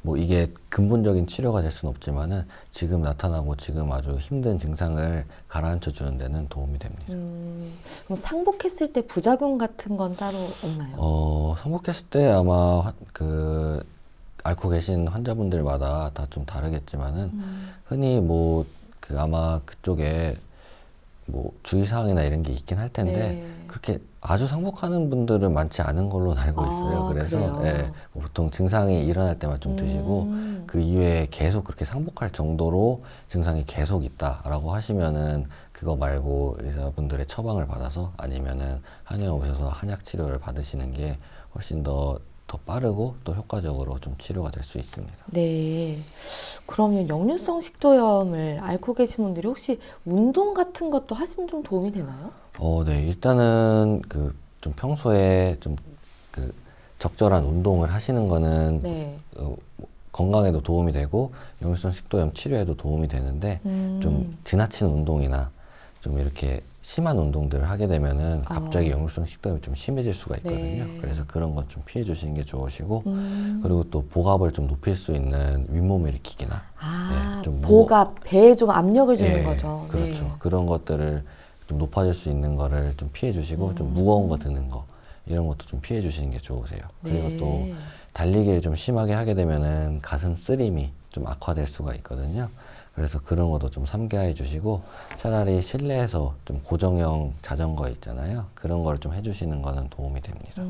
뭐 이게 근본적인 치료가 될 수는 없지만은 지금 나타나고 지금 아주 힘든 증상을 가라앉혀 주는 데는 도움이 됩니다. 그럼 상복했을 때 부작용 같은 건 따로 없나요? 상복했을 때 아마 그 앓고 계신 환자분들마다 다 좀 다르겠지만은 흔히 뭐 그 아마 그쪽에 뭐 주의사항이나 이런 게 있긴 할 텐데 네. 그렇게 아주 상복하는 분들은 많지 않은 걸로 알고 있어요. 그래서 그래요? 예, 뭐 보통 증상이 일어날 때만 좀 드시고 그 이외에 계속 그렇게 상복할 정도로 증상이 계속 있다라고 하시면은 그거 말고 의사분들의 처방을 받아서 아니면은 한의원 오셔서 한약 치료를 받으시는 게 훨씬 더 빠르고 또 효과적으로 좀 치료가 될 수 있습니다. 네. 그러면 역류성 식도염을 앓고 계신 분들이 혹시 운동 같은 것도 하시면 좀 도움이 되나요? 네. 일단은 그 좀 평소에 좀 그 적절한 운동을 하시는 거는 네. 건강에도 도움이 되고 역류성 식도염 치료에도 도움이 되는데 좀 지나친 운동이나 좀 이렇게 심한 운동들을 하게 되면은 갑자기 역류성 식도염이 좀 심해질 수가 있거든요. 네. 그래서 그런 건 좀 피해 주시는 게 좋으시고 그리고 또 복압을 좀 높일 수 있는 윗몸 일으키기나 좀 복압, 배에 좀 압력을 주는 예, 거죠. 그렇죠. 네. 그런 것들을 좀 높아질 수 있는 거를 좀 피해 주시고 좀 무거운 거 드는 거 이런 것도 좀 피해 주시는 게 좋으세요. 그리고 네. 또 달리기를 좀 심하게 하게 되면은 가슴 쓰림이 좀 악화될 수가 있거든요. 그래서 그런 것도 좀 삼가해 주시고 차라리 실내에서 좀 고정형 자전거 있잖아요. 그런 걸 좀 해주시는 거는 도움이 됩니다.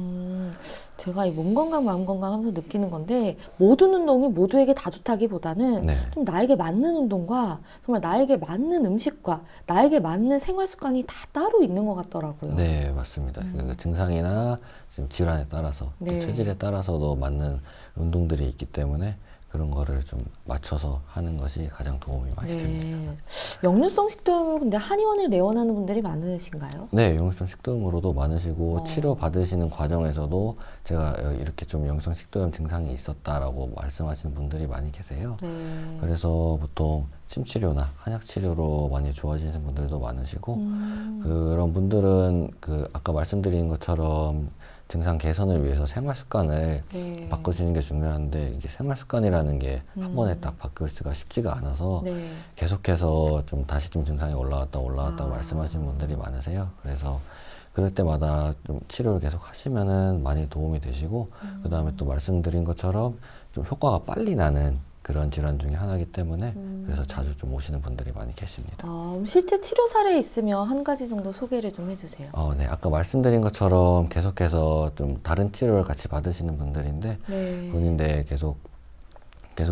제가 이 몸 건강, 마음 건강 하면서 느끼는 건데 모든 운동이 모두에게 다 좋다기보다는 네. 좀 나에게 맞는 운동과 정말 나에게 맞는 음식과 나에게 맞는 생활 습관이 다 따로 있는 것 같더라고요. 네, 맞습니다. 그 증상이나 지금 질환에 따라서 또 네. 체질에 따라서도 맞는 운동들이 있기 때문에 그런 거를 좀 맞춰서 하는 것이 가장 도움이 많이 됩니다. 네. 역류성 식도염을 근데 한의원을 내원하는 분들이 많으신가요? 네, 역류성 식도염으로도 많으시고 치료 받으시는 과정에서도 제가 이렇게 좀 역류성 식도염 증상이 있었다라고 말씀하시는 분들이 많이 계세요. 네. 그래서 보통 침 치료나 한약 치료로 많이 좋아지시는 분들도 많으시고 그런 분들은 그 아까 말씀드린 것처럼 증상 개선을 위해서 생활 습관을 네. 바꿔주는 게 중요한데 이게 생활 습관이라는 게 한 번에 딱 바뀔 수가 쉽지가 않아서 네. 계속해서 좀 다시 좀 증상이 올라왔다 말씀하시는 분들이 많으세요. 그래서 그럴 때마다 좀 치료를 계속 하시면은 많이 도움이 되시고 그 다음에 또 말씀드린 것처럼 좀 효과가 빨리 나는 그런 질환 중에 하나이기 때문에 그래서 자주 좀 오시는 분들이 많이 계십니다. 실제 치료 사례 있으면 한 가지 정도 소개를 좀 해주세요. 네. 아까 말씀드린 것처럼 계속해서 좀 다른 치료를 같이 받으시는 분들인데 네. 본인데 계속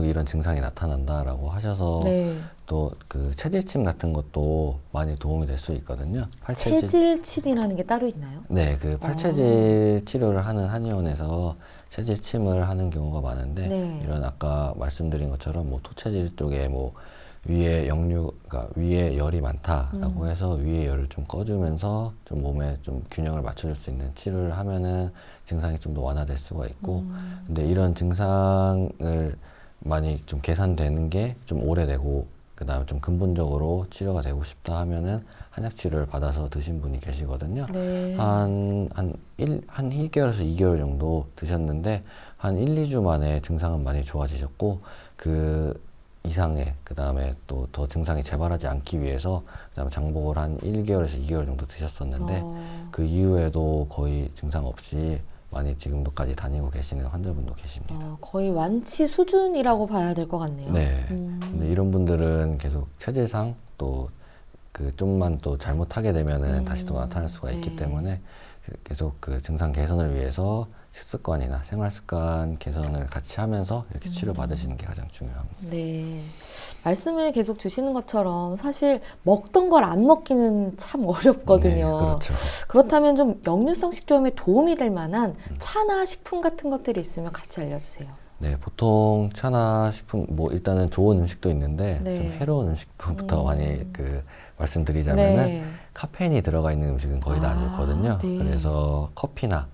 이런 증상이 나타난다라고 하셔서 네. 또 그 체질침 같은 것도 많이 도움이 될 수 있거든요. 체질침이라는 게 따로 있나요? 네, 그 팔체질 치료를 하는 한의원에서 체질침을 하는 경우가 많은데 네. 이런 아까 말씀드린 것처럼 뭐 토체질 쪽에 뭐 위에 그러니까 위에 열이 많다라고 해서 위에 열을 좀 꺼주면서 좀 몸에 좀 균형을 맞춰줄 수 있는 치료를 하면은 증상이 좀 더 완화될 수가 있고 근데 이런 증상을 많이 좀 개선되는 게 좀 오래되고 그다음에 좀 근본적으로 치료가 되고 싶다 하면은 한약 치료를 받아서 드신 분이 계시거든요. 네. 한 1개월에서 2개월 정도 드셨는데 한 1, 2주 만에 증상은 많이 좋아지셨고 그 이상의 그다음에 또 더 증상이 재발하지 않기 위해서 그다음에 장복을 한 1개월에서 2개월 정도 드셨었는데 그 이후에도 거의 증상 없이 많이 지금도까지 다니고 계시는 환자분도 계십니다. 거의 완치 수준이라고 봐야 될 것 같네요. 네. 근데 이런 분들은 계속 체질상 또 그 좀만 또 잘못하게 되면은 다시 또 나타날 수가 있기 네. 때문에 계속 그 증상 개선을 위해서 식습관이나 생활 습관 개선을 같이 하면서 이렇게 치료 받으시는 게 가장 중요합니다. 네. 말씀을 계속 주시는 것처럼 사실 먹던 걸 안 먹기는 참 어렵거든요. 네, 그렇죠. 그렇다면 좀 역류성 식도염에 도움이 될 만한 차나 식품 같은 것들이 있으면 같이 알려주세요. 네, 보통 차나 식품 뭐 일단은 좋은 음식도 있는데 네. 좀 해로운 음식부터 많이 그 말씀드리자면은 네. 카페인이 들어가 있는 음식은 거의 다 안 좋거든요. 네. 그래서 커피나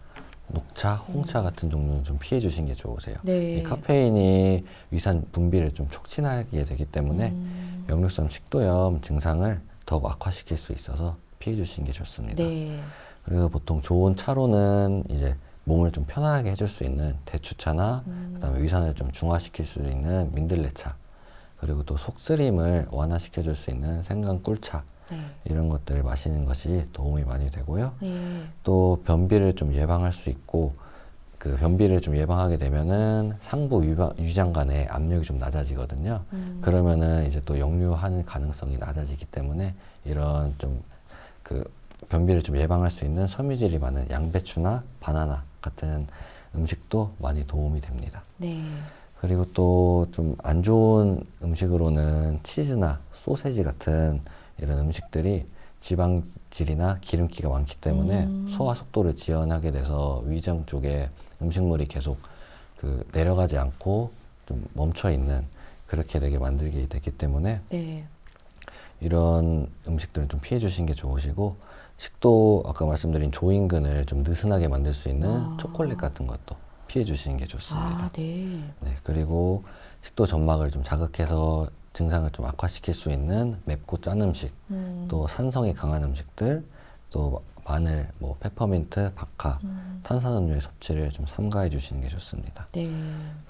녹차, 홍차 같은 종류는 좀 피해 주시는 게 좋으세요. 네. 이 카페인이 위산 분비를 좀 촉진하게 되기 때문에 역류성 식도염 증상을 더욱 악화시킬 수 있어서 피해 주시는 게 좋습니다. 네. 그래서 보통 좋은 차로는 이제 몸을 좀 편안하게 해줄 수 있는 대추차나 그다음에 위산을 좀 중화시킬 수 있는 민들레차, 그리고 또 속쓰림을 완화시켜 줄 수 있는 생강 꿀차, 네. 이런 것들을 마시는 것이 도움이 많이 되고요. 네. 또 변비를 좀 예방할 수 있고, 그 변비를 좀 예방하게 되면은 상부 위장 간의 압력이 좀 낮아지거든요. 그러면은 이제 또 역류하는 가능성이 낮아지기 때문에 이런 좀 그 변비를 좀 예방할 수 있는 섬유질이 많은 양배추나 바나나 같은 음식도 많이 도움이 됩니다. 네. 그리고 또 좀 안 좋은 음식으로는 치즈나 소세지 같은 이런 음식들이 지방질이나 기름기가 많기 때문에 소화 속도를 지연하게 돼서 위장 쪽에 음식물이 계속 그 내려가지 않고 좀 멈춰 있는, 그렇게 되게 만들게 되기 때문에 네. 이런 음식들은 좀 피해 주시는 게 좋으시고, 식도 아까 말씀드린 조인근을 좀 느슨하게 만들 수 있는 초콜릿 같은 것도 피해 주시는 게 좋습니다. 아, 네. 네, 그리고 식도 점막을 좀 자극해서 증상을 좀 악화시킬 수 있는 맵고 짠 음식, 또 산성이 강한 음식들, 또 마늘, 뭐 페퍼민트, 박하, 탄산음료의 섭취를 좀 삼가해 주시는 게 좋습니다. 네.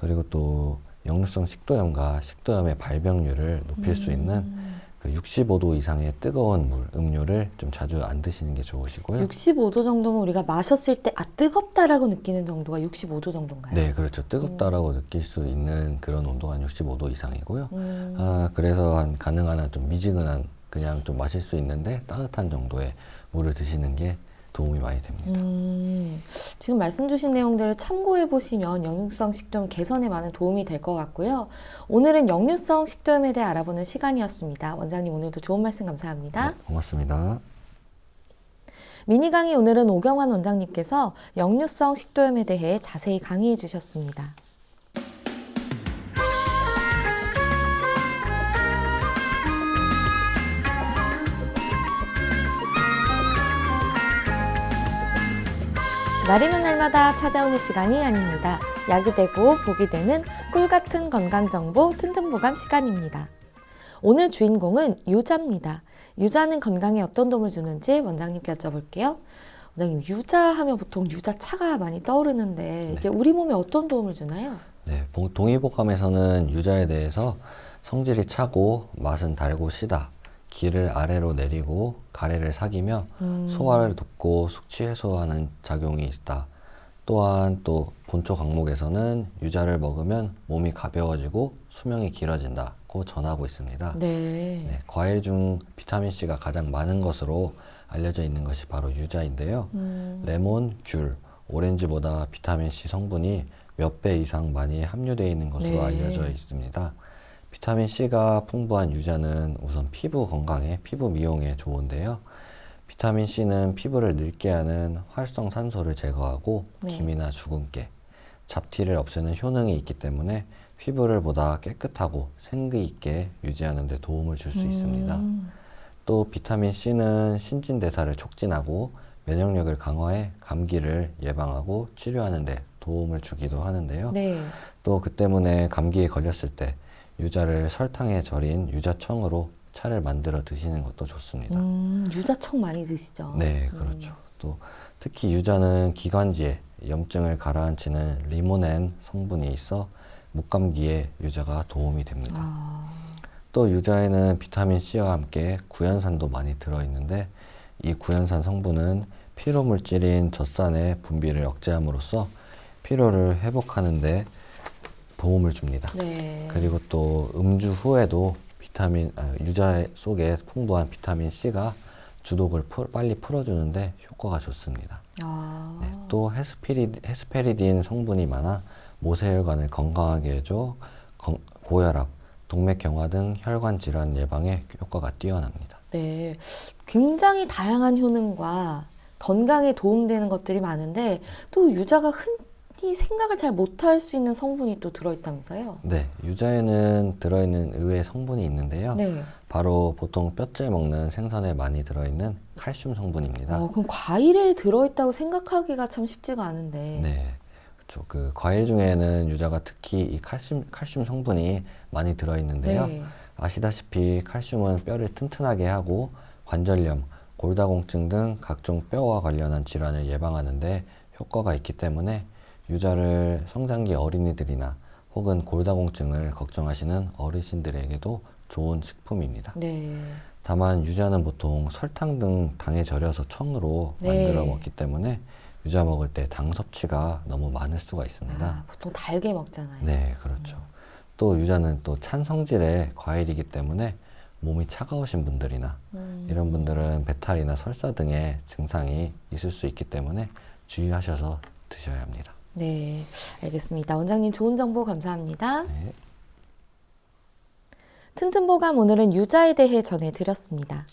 그리고 또 역류성 식도염과 식도염의 발병률을 높일 수 있는 그 65도 이상의 뜨거운 물, 음료를 좀 자주 안 드시는 게 좋으시고요. 65도 정도면 우리가 마셨을 때 뜨겁다라고 느끼는 정도가 65도 정도인가요? 네, 그렇죠. 뜨겁다라고 느낄 수 있는 그런 온도가 한 65도 이상이고요. 그래서 한 가능한 한 좀 미지근한, 그냥 좀 마실 수 있는데 따뜻한 정도의 물을 드시는 게 도움이 많이 됩니다. 지금 말씀 주신 내용들을 참고해 보시면 역류성 식도염 개선에 많은 도움이 될 것 같고요. 오늘은 역류성 식도염에 대해 알아보는 시간이었습니다. 원장님 오늘도 좋은 말씀 감사합니다. 네, 고맙습니다. 미니 강의 오늘은 오경환 원장님께서 역류성 식도염에 대해 자세히 강의해 주셨습니다. 날이면 날마다 찾아오는 시간이 아닙니다. 약이 되고 복이 되는 꿀같은 건강정보 튼튼보감 시간입니다. 오늘 주인공은 유자입니다. 유자는 건강에 어떤 도움을 주는지 원장님께 여쭤볼게요. 원장님, 유자하면 보통 유자차가 많이 떠오르는데 이게 우리 몸에 어떤 도움을 주나요? 네, 동의보감에서는 유자에 대해서 성질이 차고 맛은 달고 시다, 기를 아래로 내리고 가래를 사귀며 소화를 돕고 숙취 해소하는 작용이 있다. 또한 또 본초 강목에서는 유자를 먹으면 몸이 가벼워지고 수명이 길어진다고 전하고 있습니다. 네. 과일 중 비타민C가 가장 많은 것으로 알려져 있는 것이 바로 유자인데요. 레몬, 귤, 오렌지보다 비타민C 성분이 몇 배 이상 많이 함유되어 있는 것으로 네. 알려져 있습니다. 비타민C가 풍부한 유자는 우선 피부 건강에, 피부 미용에 좋은데요. 비타민C는 피부를 늙게 하는 활성산소를 제거하고 기미나 주근깨, 잡티를 없애는 효능이 있기 때문에 피부를 보다 깨끗하고 생기 있게 유지하는 데 도움을 줄 수 있습니다. 또 비타민C는 신진대사를 촉진하고 면역력을 강화해 감기를 예방하고 치료하는 데 도움을 주기도 하는데요. 네. 또 그 때문에 감기에 걸렸을 때 유자를 설탕에 절인 유자청으로 차를 만들어 드시는 것도 좋습니다. 유자청 많이 드시죠? 네, 그렇죠. 또 특히 유자는 기관지에 염증을 가라앉히는 리모넨 성분이 있어 목감기에 유자가 도움이 됩니다. 또 유자에는 비타민 C와 함께 구연산도 많이 들어있는데 이 구연산 성분은 피로 물질인 젖산의 분비를 억제함으로써 피로를 회복하는 데 도움을 줍니다. 네. 그리고 또 음주 후에도 유자 속에 풍부한 비타민 C가 주독을 빨리 풀어주는데 효과가 좋습니다. 네, 또 헤스페리딘 성분이 많아 모세혈관을 건강하게 해줘 고혈압, 동맥경화 등 혈관 질환 예방에 효과가 뛰어납니다. 네, 굉장히 다양한 효능과 건강에 도움되는 것들이 많은데 또 유자가 흔히 생각을 잘 못할 수 있는 성분이 또 들어있다면서요? 네, 유자에는 들어있는 의외의 성분이 있는데요. 네. 바로 보통 뼈째 먹는 생선에 많이 들어있는 칼슘 성분입니다. 그럼 과일에 들어있다고 생각하기가 참 쉽지가 않은데. 네, 그렇죠. 그 과일 중에는 유자가 특히 이 칼슘 성분이 많이 들어있는데요. 네. 아시다시피 칼슘은 뼈를 튼튼하게 하고 관절염, 골다공증 등 각종 뼈와 관련한 질환을 예방하는데 효과가 있기 때문에 유자를 성장기 어린이들이나 혹은 골다공증을 걱정하시는 어르신들에게도 좋은 식품입니다. 네. 다만 유자는 보통 설탕 등 당에 절여서 청으로 만들어 먹기 때문에 유자 먹을 때 당 섭취가 너무 많을 수가 있습니다. 보통 달게 먹잖아요. 네, 그렇죠. 또 유자는 또 찬 성질의 과일이기 때문에 몸이 차가우신 분들이나 이런 분들은 배탈이나 설사 등의 증상이 있을 수 있기 때문에 주의하셔서 드셔야 합니다. 네, 알겠습니다. 원장님 좋은 정보 감사합니다. 네. 튼튼보감 오늘은 유자에 대해 전해드렸습니다.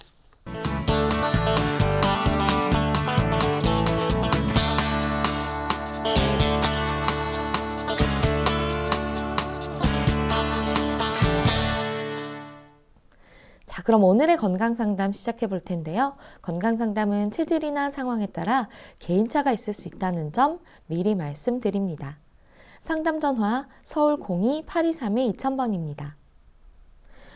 자, 그럼 오늘의 건강상담 시작해 볼 텐데요. 건강상담은 체질이나 상황에 따라 개인차가 있을 수 있다는 점 미리 말씀드립니다. 상담 전화 서울 02-823-2000번입니다.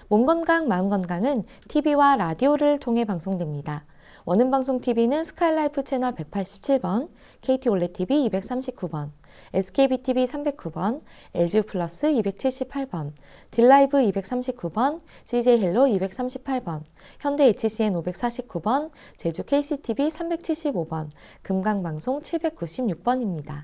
몸건강, 마음건강은 TV와 라디오를 통해 방송됩니다. 원음방송TV는 스카이라이프 채널 187번, KT올레TV 239번, SKBTV 309번, LG플러스 278번, 딜라이브 239번, CJ헬로 238번, 현대 HCN 549번, 제주 KCTV 375번, 금강방송 796번입니다.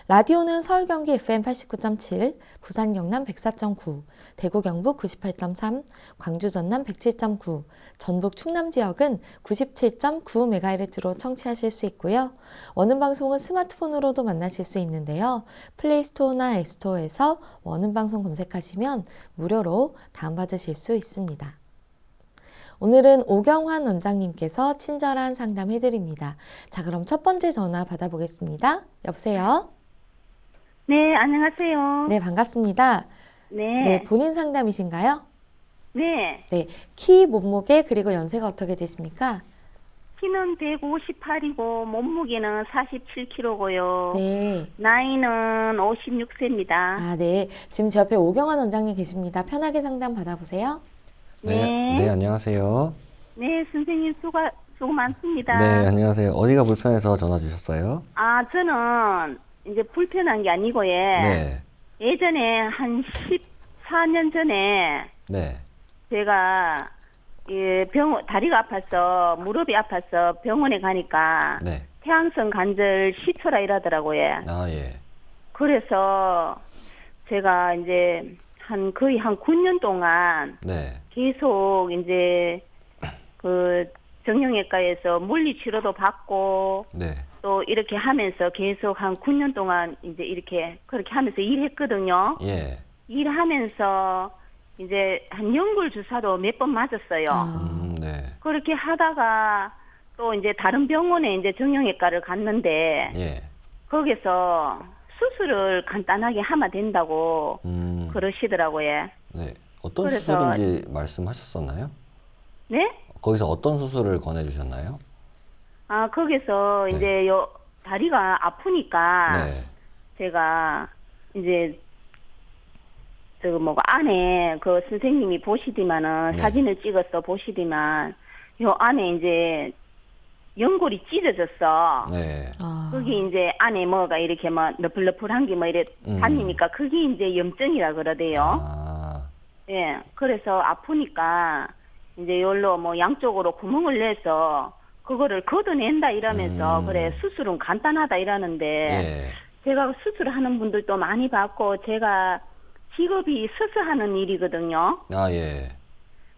라디오는 서울 경기 FM 89.7, 부산 경남 104.9, 대구 경북 98.3, 광주 전남 107.9, 전북 충남 지역은 97.9MHz로 청취하실 수 있고요. 원음방송은 스마트폰으로도 만나실 수 있는데요. 플레이스토어나 앱스토어에서 원음방송 검색하시면 무료로 다운받으실 수 있습니다. 오늘은 오경환 원장님께서 친절한 상담 해드립니다. 자, 그럼 첫 번째 전화 받아보겠습니다. 여보세요? 네, 안녕하세요. 네, 반갑습니다. 네. 네, 본인 상담이신가요? 네. 네, 키, 몸무게, 그리고 연세가 어떻게 되십니까? 키는 158이고 몸무게는 47kg고요. 네. 나이는 56세입니다. 아, 네. 지금 제 옆에 오경환 원장님 계십니다. 편하게 상담 받아보세요. 네, 안녕하세요. 네, 선생님 수고 많습니다. 네, 안녕하세요. 어디가 불편해서 전화 주셨어요? 아, 저는 이제 불편한 게 아니고 네. 예전에 한 14년 전에 네. 제가 다리가 아파서 무릎이 아파서 병원에 가니까 네. 태양성 관절 시초라 이러더라고요. 아, 예. 그래서 제가 이제 거의 한 9년 동안 네. 계속 이제 그 정형외과에서 물리 치료도 받고 네. 또 이렇게 하면서 계속 한 9년 동안 이제 그렇게 하면서 일했거든요. 예. 일하면서 이제 한 연골 주사도 몇 번 맞았어요. 네. 그렇게 하다가 또 이제 다른 병원에 이제 정형외과를 갔는데 예. 거기서 수술을 간단하게 하면 된다고 그러시더라고요. 네. 어떤 그래서- 수술인지 말씀하셨었나요? 네? 거기서 어떤 수술을 권해주셨나요? 아, 거기서 네. 이제 다리가 아프니까 네. 제가 이제 저거 뭐 안에 그 선생님이 보시디만은 네. 사진을 찍어서 보시디만 요 안에 이제 연골이 찢어졌어. 네. 아, 거기 이제 안에 뭐가 이렇게 뭐 너플너플한 게 뭐 이래 다니니까 그게 이제 염증이라 그러대요. 아, 예. 그래서 아프니까 이제 요로 뭐 양쪽으로 구멍을 내서 그거를 걷어낸다 이러면서 그래 수술은 간단하다 이러는데 예. 제가 수술하는 분들도 많이 봤고 제가 직업이 수술하는 일이거든요. 아, 예.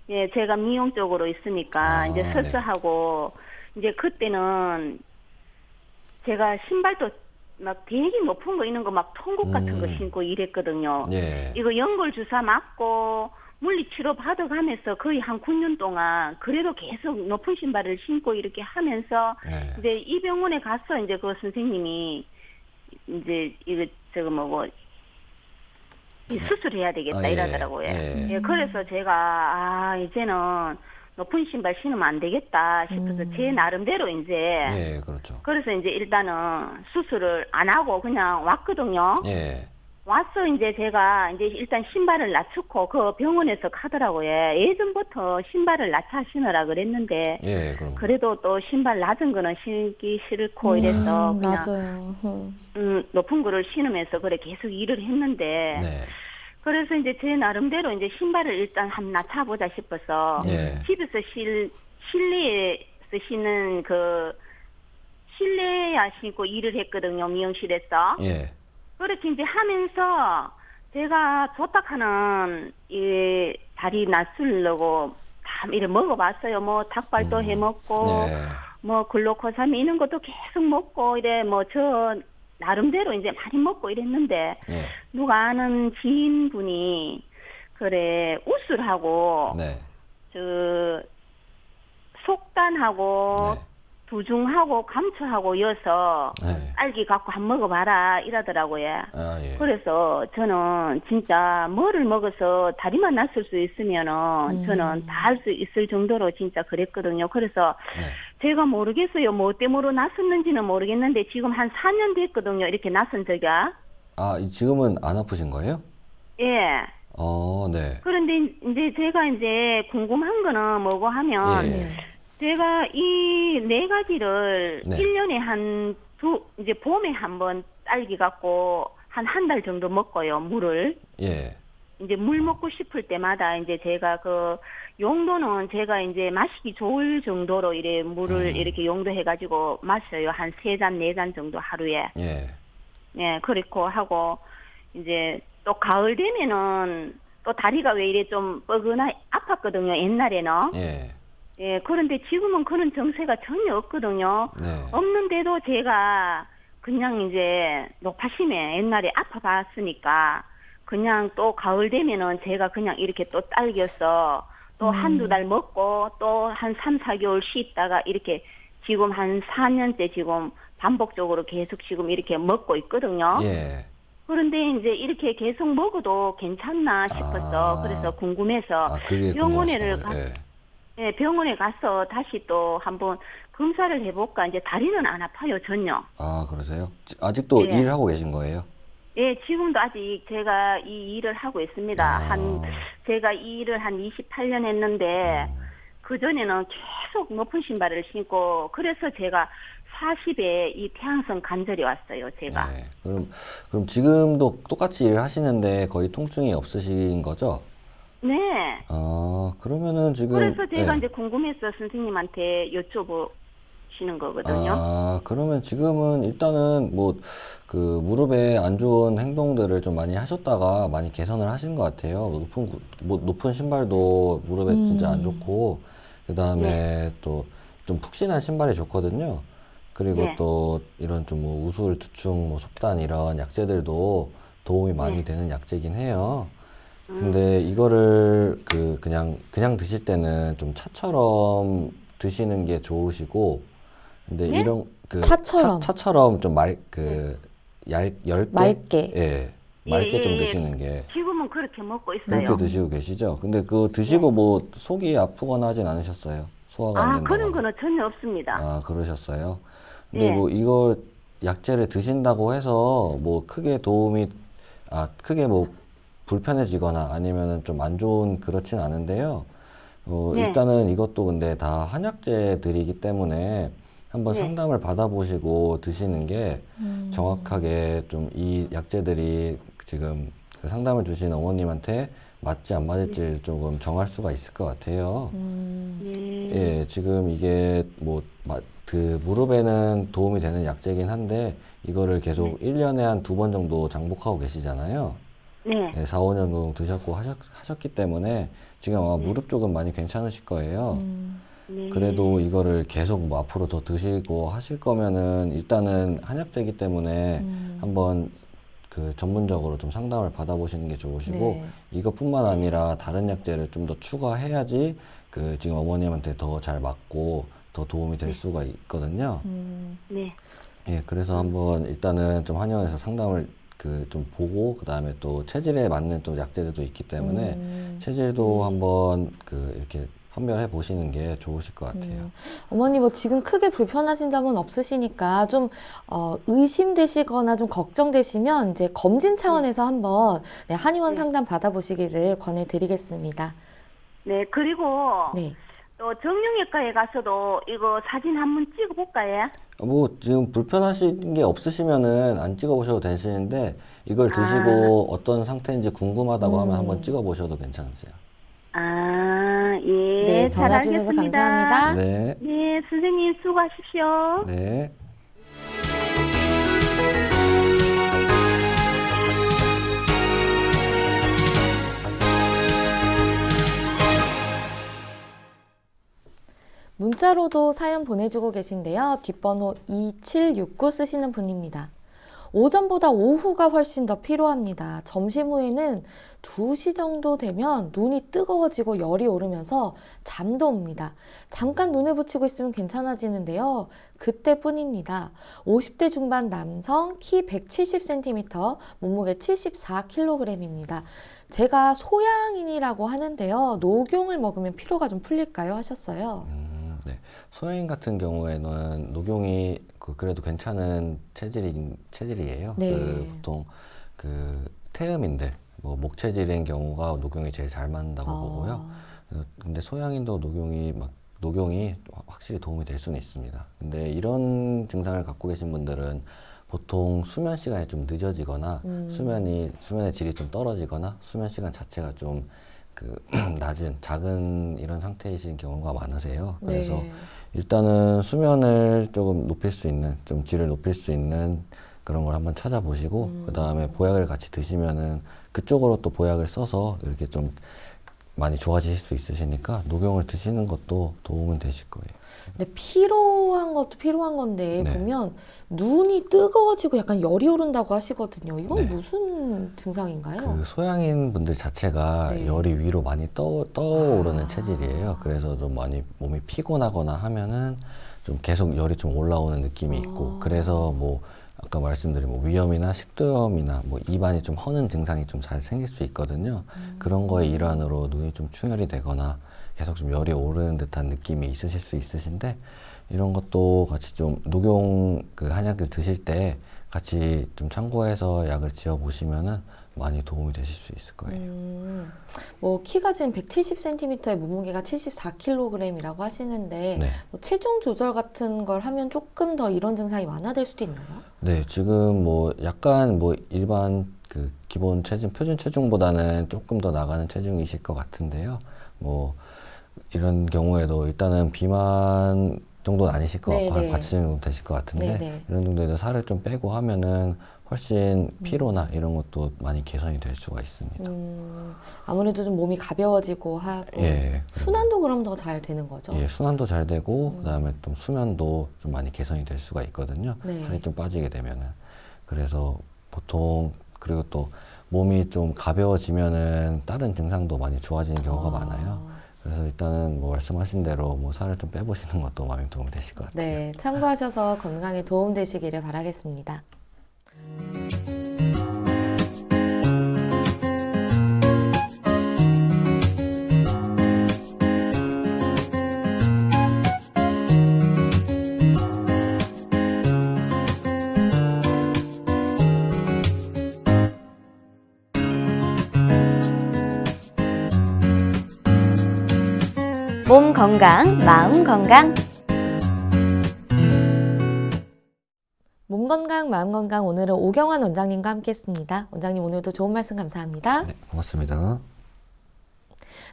예, 제가 미용 쪽으로 있으니까 아, 이제 네. 수술하고 이제 그때는 제가 신발도 막 되게 높은 거 있는 거 막 통곡 같은 거 신고 이랬거든요. 예. 이거 연골 주사 맞고 물리치료 받아가면서 거의 한 9년 동안 그래도 계속 높은 신발을 신고 이렇게 하면서 네. 이제 이 병원에 가서 이제 그 선생님이 이제 이거 저거 뭐고 이 수술해야 되겠다 아, 예. 이러더라고요. 예. 예, 그래서 제가 아 이제는 높은 신발 신으면 안 되겠다 싶어서 제 나름대로 이제 예, 그렇죠. 그래서 이제 일단은 수술을 안 하고 그냥 왔거든요. 예. 와서 이제 제가 이제 일단 신발을 낮추고 그 병원에서 가더라고요. 예전부터 신발을 낮춰 신으라 그랬는데 예, 그럼. 그래도 또 신발 낮은 거는 신기 싫고 이래서 그냥 맞아요. 높은 거를 신으면서 그래 계속 일을 했는데 네. 그래서 이제 제 나름대로 이제 신발을 일단 한번 낮춰보자 싶어서 예. 집에서 실내에서 신는 그 실내야 신고 일을 했거든요. 미용실에서. 예. 그렇게 이제 하면서 제가 조탁하는 이 다리 낮추려고 다 이렇게 먹어봤어요. 뭐 닭발도 해 먹고 네. 뭐 글루코사민 이런 것도 계속 먹고 이래 뭐 저 나름대로 이제 많이 먹고 이랬는데 예. 누가 아는 지인분이 그래 우술하고 네. 저 속단하고 네. 두중하고 감초하고 이어서 네. 딸기 갖고 한번 먹어봐라 이러더라고요. 아, 예. 그래서 저는 진짜 뭐를 먹어서 다리만 났을 수 있으면은 저는 다 할 수 있을 정도로 진짜 그랬거든요. 그래서 네. 제가 모르겠어요. 뭐 때문에 났었는지는 모르겠는데 지금 한 4년 됐거든요. 이렇게 났은 적이야. 아, 지금은 안 아프신 거예요? 예. 네. 그런데 이제 제가 이제 궁금한 거는 뭐고 하면 예. 제가 이 네 가지를 네. 1년에 이제 봄에 한 번 딸기 갖고 한 달 정도 먹고요, 물을. 예. 이제 물 먹고 싶을 때마다 이제 제가 그 용도는 제가 이제 마시기 좋을 정도로 이래 물을 이렇게 용도해가지고 마셔요. 한 3잔, 4잔 정도 하루에. 예. 예, 그렇고 하고 이제 또 가을 되면은 또 다리가 왜 이래 좀 뻐근하, 아팠거든요, 옛날에는. 예. 예, 그런데 지금은 그런 정세가 전혀 없거든요. 네. 없는데도 제가 그냥 이제 노파심에 옛날에 아파봤으니까 그냥 또 가을 되면은 제가 그냥 이렇게 또 딸겨서 또 한두 달 먹고 또 한 3, 4개월 쉬다가 이렇게 지금 한 4년째 지금 반복적으로 계속 지금 이렇게 먹고 있거든요. 예. 그런데 이제 이렇게 계속 먹어도 괜찮나 싶어서 아. 그래서 궁금해서 아, 그게 병원에를 궁금하시구나. 예. 예, 병원에 가서 다시 또 한번 검사를 해볼까. 이제 다리는 안 아파요, 전혀. 아, 그러세요? 아직도 예. 일하고 계신 거예요? 예, 지금도 아직 제가 이 일을 하고 있습니다. 아. 제가 이 일을 한 28년 했는데, 그전에는 계속 높은 신발을 신고, 그래서 제가 40에 이 태양성 관절이 왔어요, 제가. 네. 그럼 지금도 똑같이 일을 하시는데 거의 통증이 없으신 거죠? 네. 그러면은 지금. 그래서 제가 예. 이제 궁금해서 선생님한테 여쭤보시는 거거든요. 그러면 지금은 일단은 뭐 그 무릎에 안 좋은 행동들을 좀 많이 하셨다가 많이 개선을 하신 것 같아요. 높은 신발도 무릎에 진짜 안 좋고, 그 다음에 또 좀 푹신한 신발이 좋거든요. 그리고 네. 또 이런 좀 뭐 우술, 두충, 뭐 속단 이런 약재들도 도움이 많이 되는 약재긴 해요. 근데 이거를 그냥 드실 때는 좀 차처럼 드시는 게 좋으시고, 근데 네? 이런 차처럼. 차처럼 좀 얇게 맑게. 예, 맑게 예, 좀 예. 드시는 게. 지금은 그렇게 먹고 있어요. 그렇게 드시고 계시죠? 근데 그거 드시고 뭐 속이 아프거나 하진 않으셨어요? 소화가 안 된다거나. 그런 거는 전혀 없습니다. 그러셨어요? 근데 예. 뭐 이거 약재를 드신다고 해서 뭐 크게 불편해지거나 아니면은 좀 안 좋은 그렇진 않은데요. 네. 일단은 이것도 근데 다 한약재들이기 때문에 한번 네. 상담을 받아보시고 드시는 게 정확하게 좀 이 약재들이 지금 그 상담을 주신 어머님한테 맞지 안 맞을지 조금 정할 수가 있을 것 같아요. 네. 예, 지금 이게 뭐, 그 무릎에는 도움이 되는 약재긴 한데, 이거를 계속 1년에 한 2번 정도 장복하고 계시잖아요. 네. 예, 4, 5년 정도 드셨고 하셨기 때문에 지금 아마 무릎 쪽은 많이 괜찮으실 거예요. 네. 그래도 이거를 계속 뭐 앞으로 더 드시고 하실 거면은 일단은 한약재이기 때문에 한번 그 전문적으로 좀 상담을 받아보시는 게 좋으시고 네. 이것뿐만 아니라 다른 약재를 좀 더 추가해야지 그 지금 어머님한테 더 잘 맞고 더 도움이 될 수가 있거든요. 네. 예, 그래서 한번 일단은 좀 한의원에서 상담을 그 좀 보고 그다음에 또 체질에 맞는 좀 약재들도 있기 때문에 체질도 한번 그 이렇게 판별해 보시는 게 좋으실 것 같아요. 어머니 뭐 지금 크게 불편하신 점은 없으시니까 좀 의심되시거나 좀 걱정되시면 이제 검진 차원에서 한번 네, 한의원 상담 받아보시기를 권해드리겠습니다. 네. 그리고 네. 또 정형외과에 가서도 이거 사진 한번 찍어볼까요? 뭐 지금 불편하신 게 없으시면은 안 찍어 보셔도 되시는데 이걸 드시고 어떤 상태인지 궁금하다고 하면 한번 찍어 보셔도 괜찮으세요. 아, 예. 네, 잘 전화 주셔서 알겠습니다. 감사합니다. 네. 네, 선생님 수고하십시오. 네. 문자로도 사연 보내주고 계신데요. 뒷번호 2769 쓰시는 분입니다. 오전보다 오후가 훨씬 더 피로합니다. 점심 후에는 2시 정도 되면 눈이 뜨거워지고 열이 오르면서 잠도 옵니다. 잠깐 눈에 붙이고 있으면 괜찮아지는데요. 그때뿐입니다. 50대 중반 남성, 키 170cm, 몸무게 74kg입니다. 제가 소양인이라고 하는데요. 녹용을 먹으면 피로가 좀 풀릴까요? 하셨어요. 네. 소양인 같은 경우에는 녹용이 그래도 괜찮은 체질이에요. 네. 보통 그 태음인들, 뭐 목체질인 경우가 녹용이 제일 잘 맞는다고 보고요. 근데 소양인도 녹용이 확실히 도움이 될 수는 있습니다. 근데 이런 증상을 갖고 계신 분들은 보통 수면 시간이 좀 늦어지거나 수면의 질이 좀 떨어지거나 수면 시간 자체가 좀 그 낮은 작은 이런 상태이신 경우가 많으세요. 그래서 네. 일단은 수면을 조금 높일 수 있는 좀 질을 높일 수 있는 그런 걸 한번 찾아보시고 그 다음에 보약을 같이 드시면은 그쪽으로 또 보약을 써서 이렇게 좀 많이 좋아지실 수 있으시니까 녹용을 드시는 것도 도움은 되실 거예요. 근데 피로한 것도 필요한 건데 네. 보면 눈이 뜨거워지고 약간 열이 오른다고 하시거든요. 이건 네. 무슨 증상인가요? 그 소양인 분들 자체가 네. 열이 위로 많이 떠오르는 체질이에요. 그래서 좀 많이 몸이 피곤하거나 하면은 좀 계속 열이 좀 올라오는 느낌이 있고 그래서 뭐 아까 말씀드린 뭐 위염이나 식도염이나 뭐 입안이 좀 허는 증상이 좀 잘 생길 수 있거든요. 그런 거의 일환으로 눈이 좀 충혈이 되거나 계속 좀 열이 오르는 듯한 느낌이 있으실 수 있으신데 이런 것도 같이 좀 녹용 그 한약을 드실 때 같이 좀 참고해서 약을 지어 보시면은 많이 도움이 되실 수 있을 거예요. 뭐 키가 지금 170cm에 몸무게가 74kg이라고 하시는데 네. 뭐 체중 조절 같은 걸 하면 조금 더 이런 증상이 완화될 수도 있나요? 네, 지금 뭐 약간 뭐 일반 그 기본 체중, 표준 체중보다는 조금 더 나가는 체중이실 것 같은데요. 뭐 이런 경우에도 일단은 비만 정도는 아니실 것 같고 한 네네. 과체중 정도 되실 것 같은데 네네. 이런 정도에서 살을 좀 빼고 하면은 훨씬 피로나 이런 것도 많이 개선이 될 수가 있습니다. 아무래도 좀 몸이 가벼워지고 하고 예, 순환도 그럼 더 잘 되는 거죠? 예, 순환도 잘 되고 그다음에 좀 수면도 좀 많이 개선이 될 수가 있거든요. 네. 살이 좀 빠지게 되면은 그래서 보통 그리고 또 몸이 좀 가벼워지면은 다른 증상도 많이 좋아지는 경우가 많아요. 그래서 일단은 뭐 말씀하신 대로 뭐 살을 좀 빼보시는 것도 많이 도움이 되실 것 같아요. 네, 참고하셔서 건강에 도움 되시기를 바라겠습니다. 몸 건강, 마음 건강. 몸 건강, 마음 건강 오늘은 오경환 원장님과 함께했습니다. 원장님 오늘도 좋은 말씀 감사합니다. 네, 고맙습니다.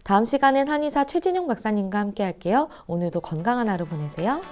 다음 시간엔 한의사 최진용 박사님과 함께 할게요. 오늘도 건강한 하루 보내세요.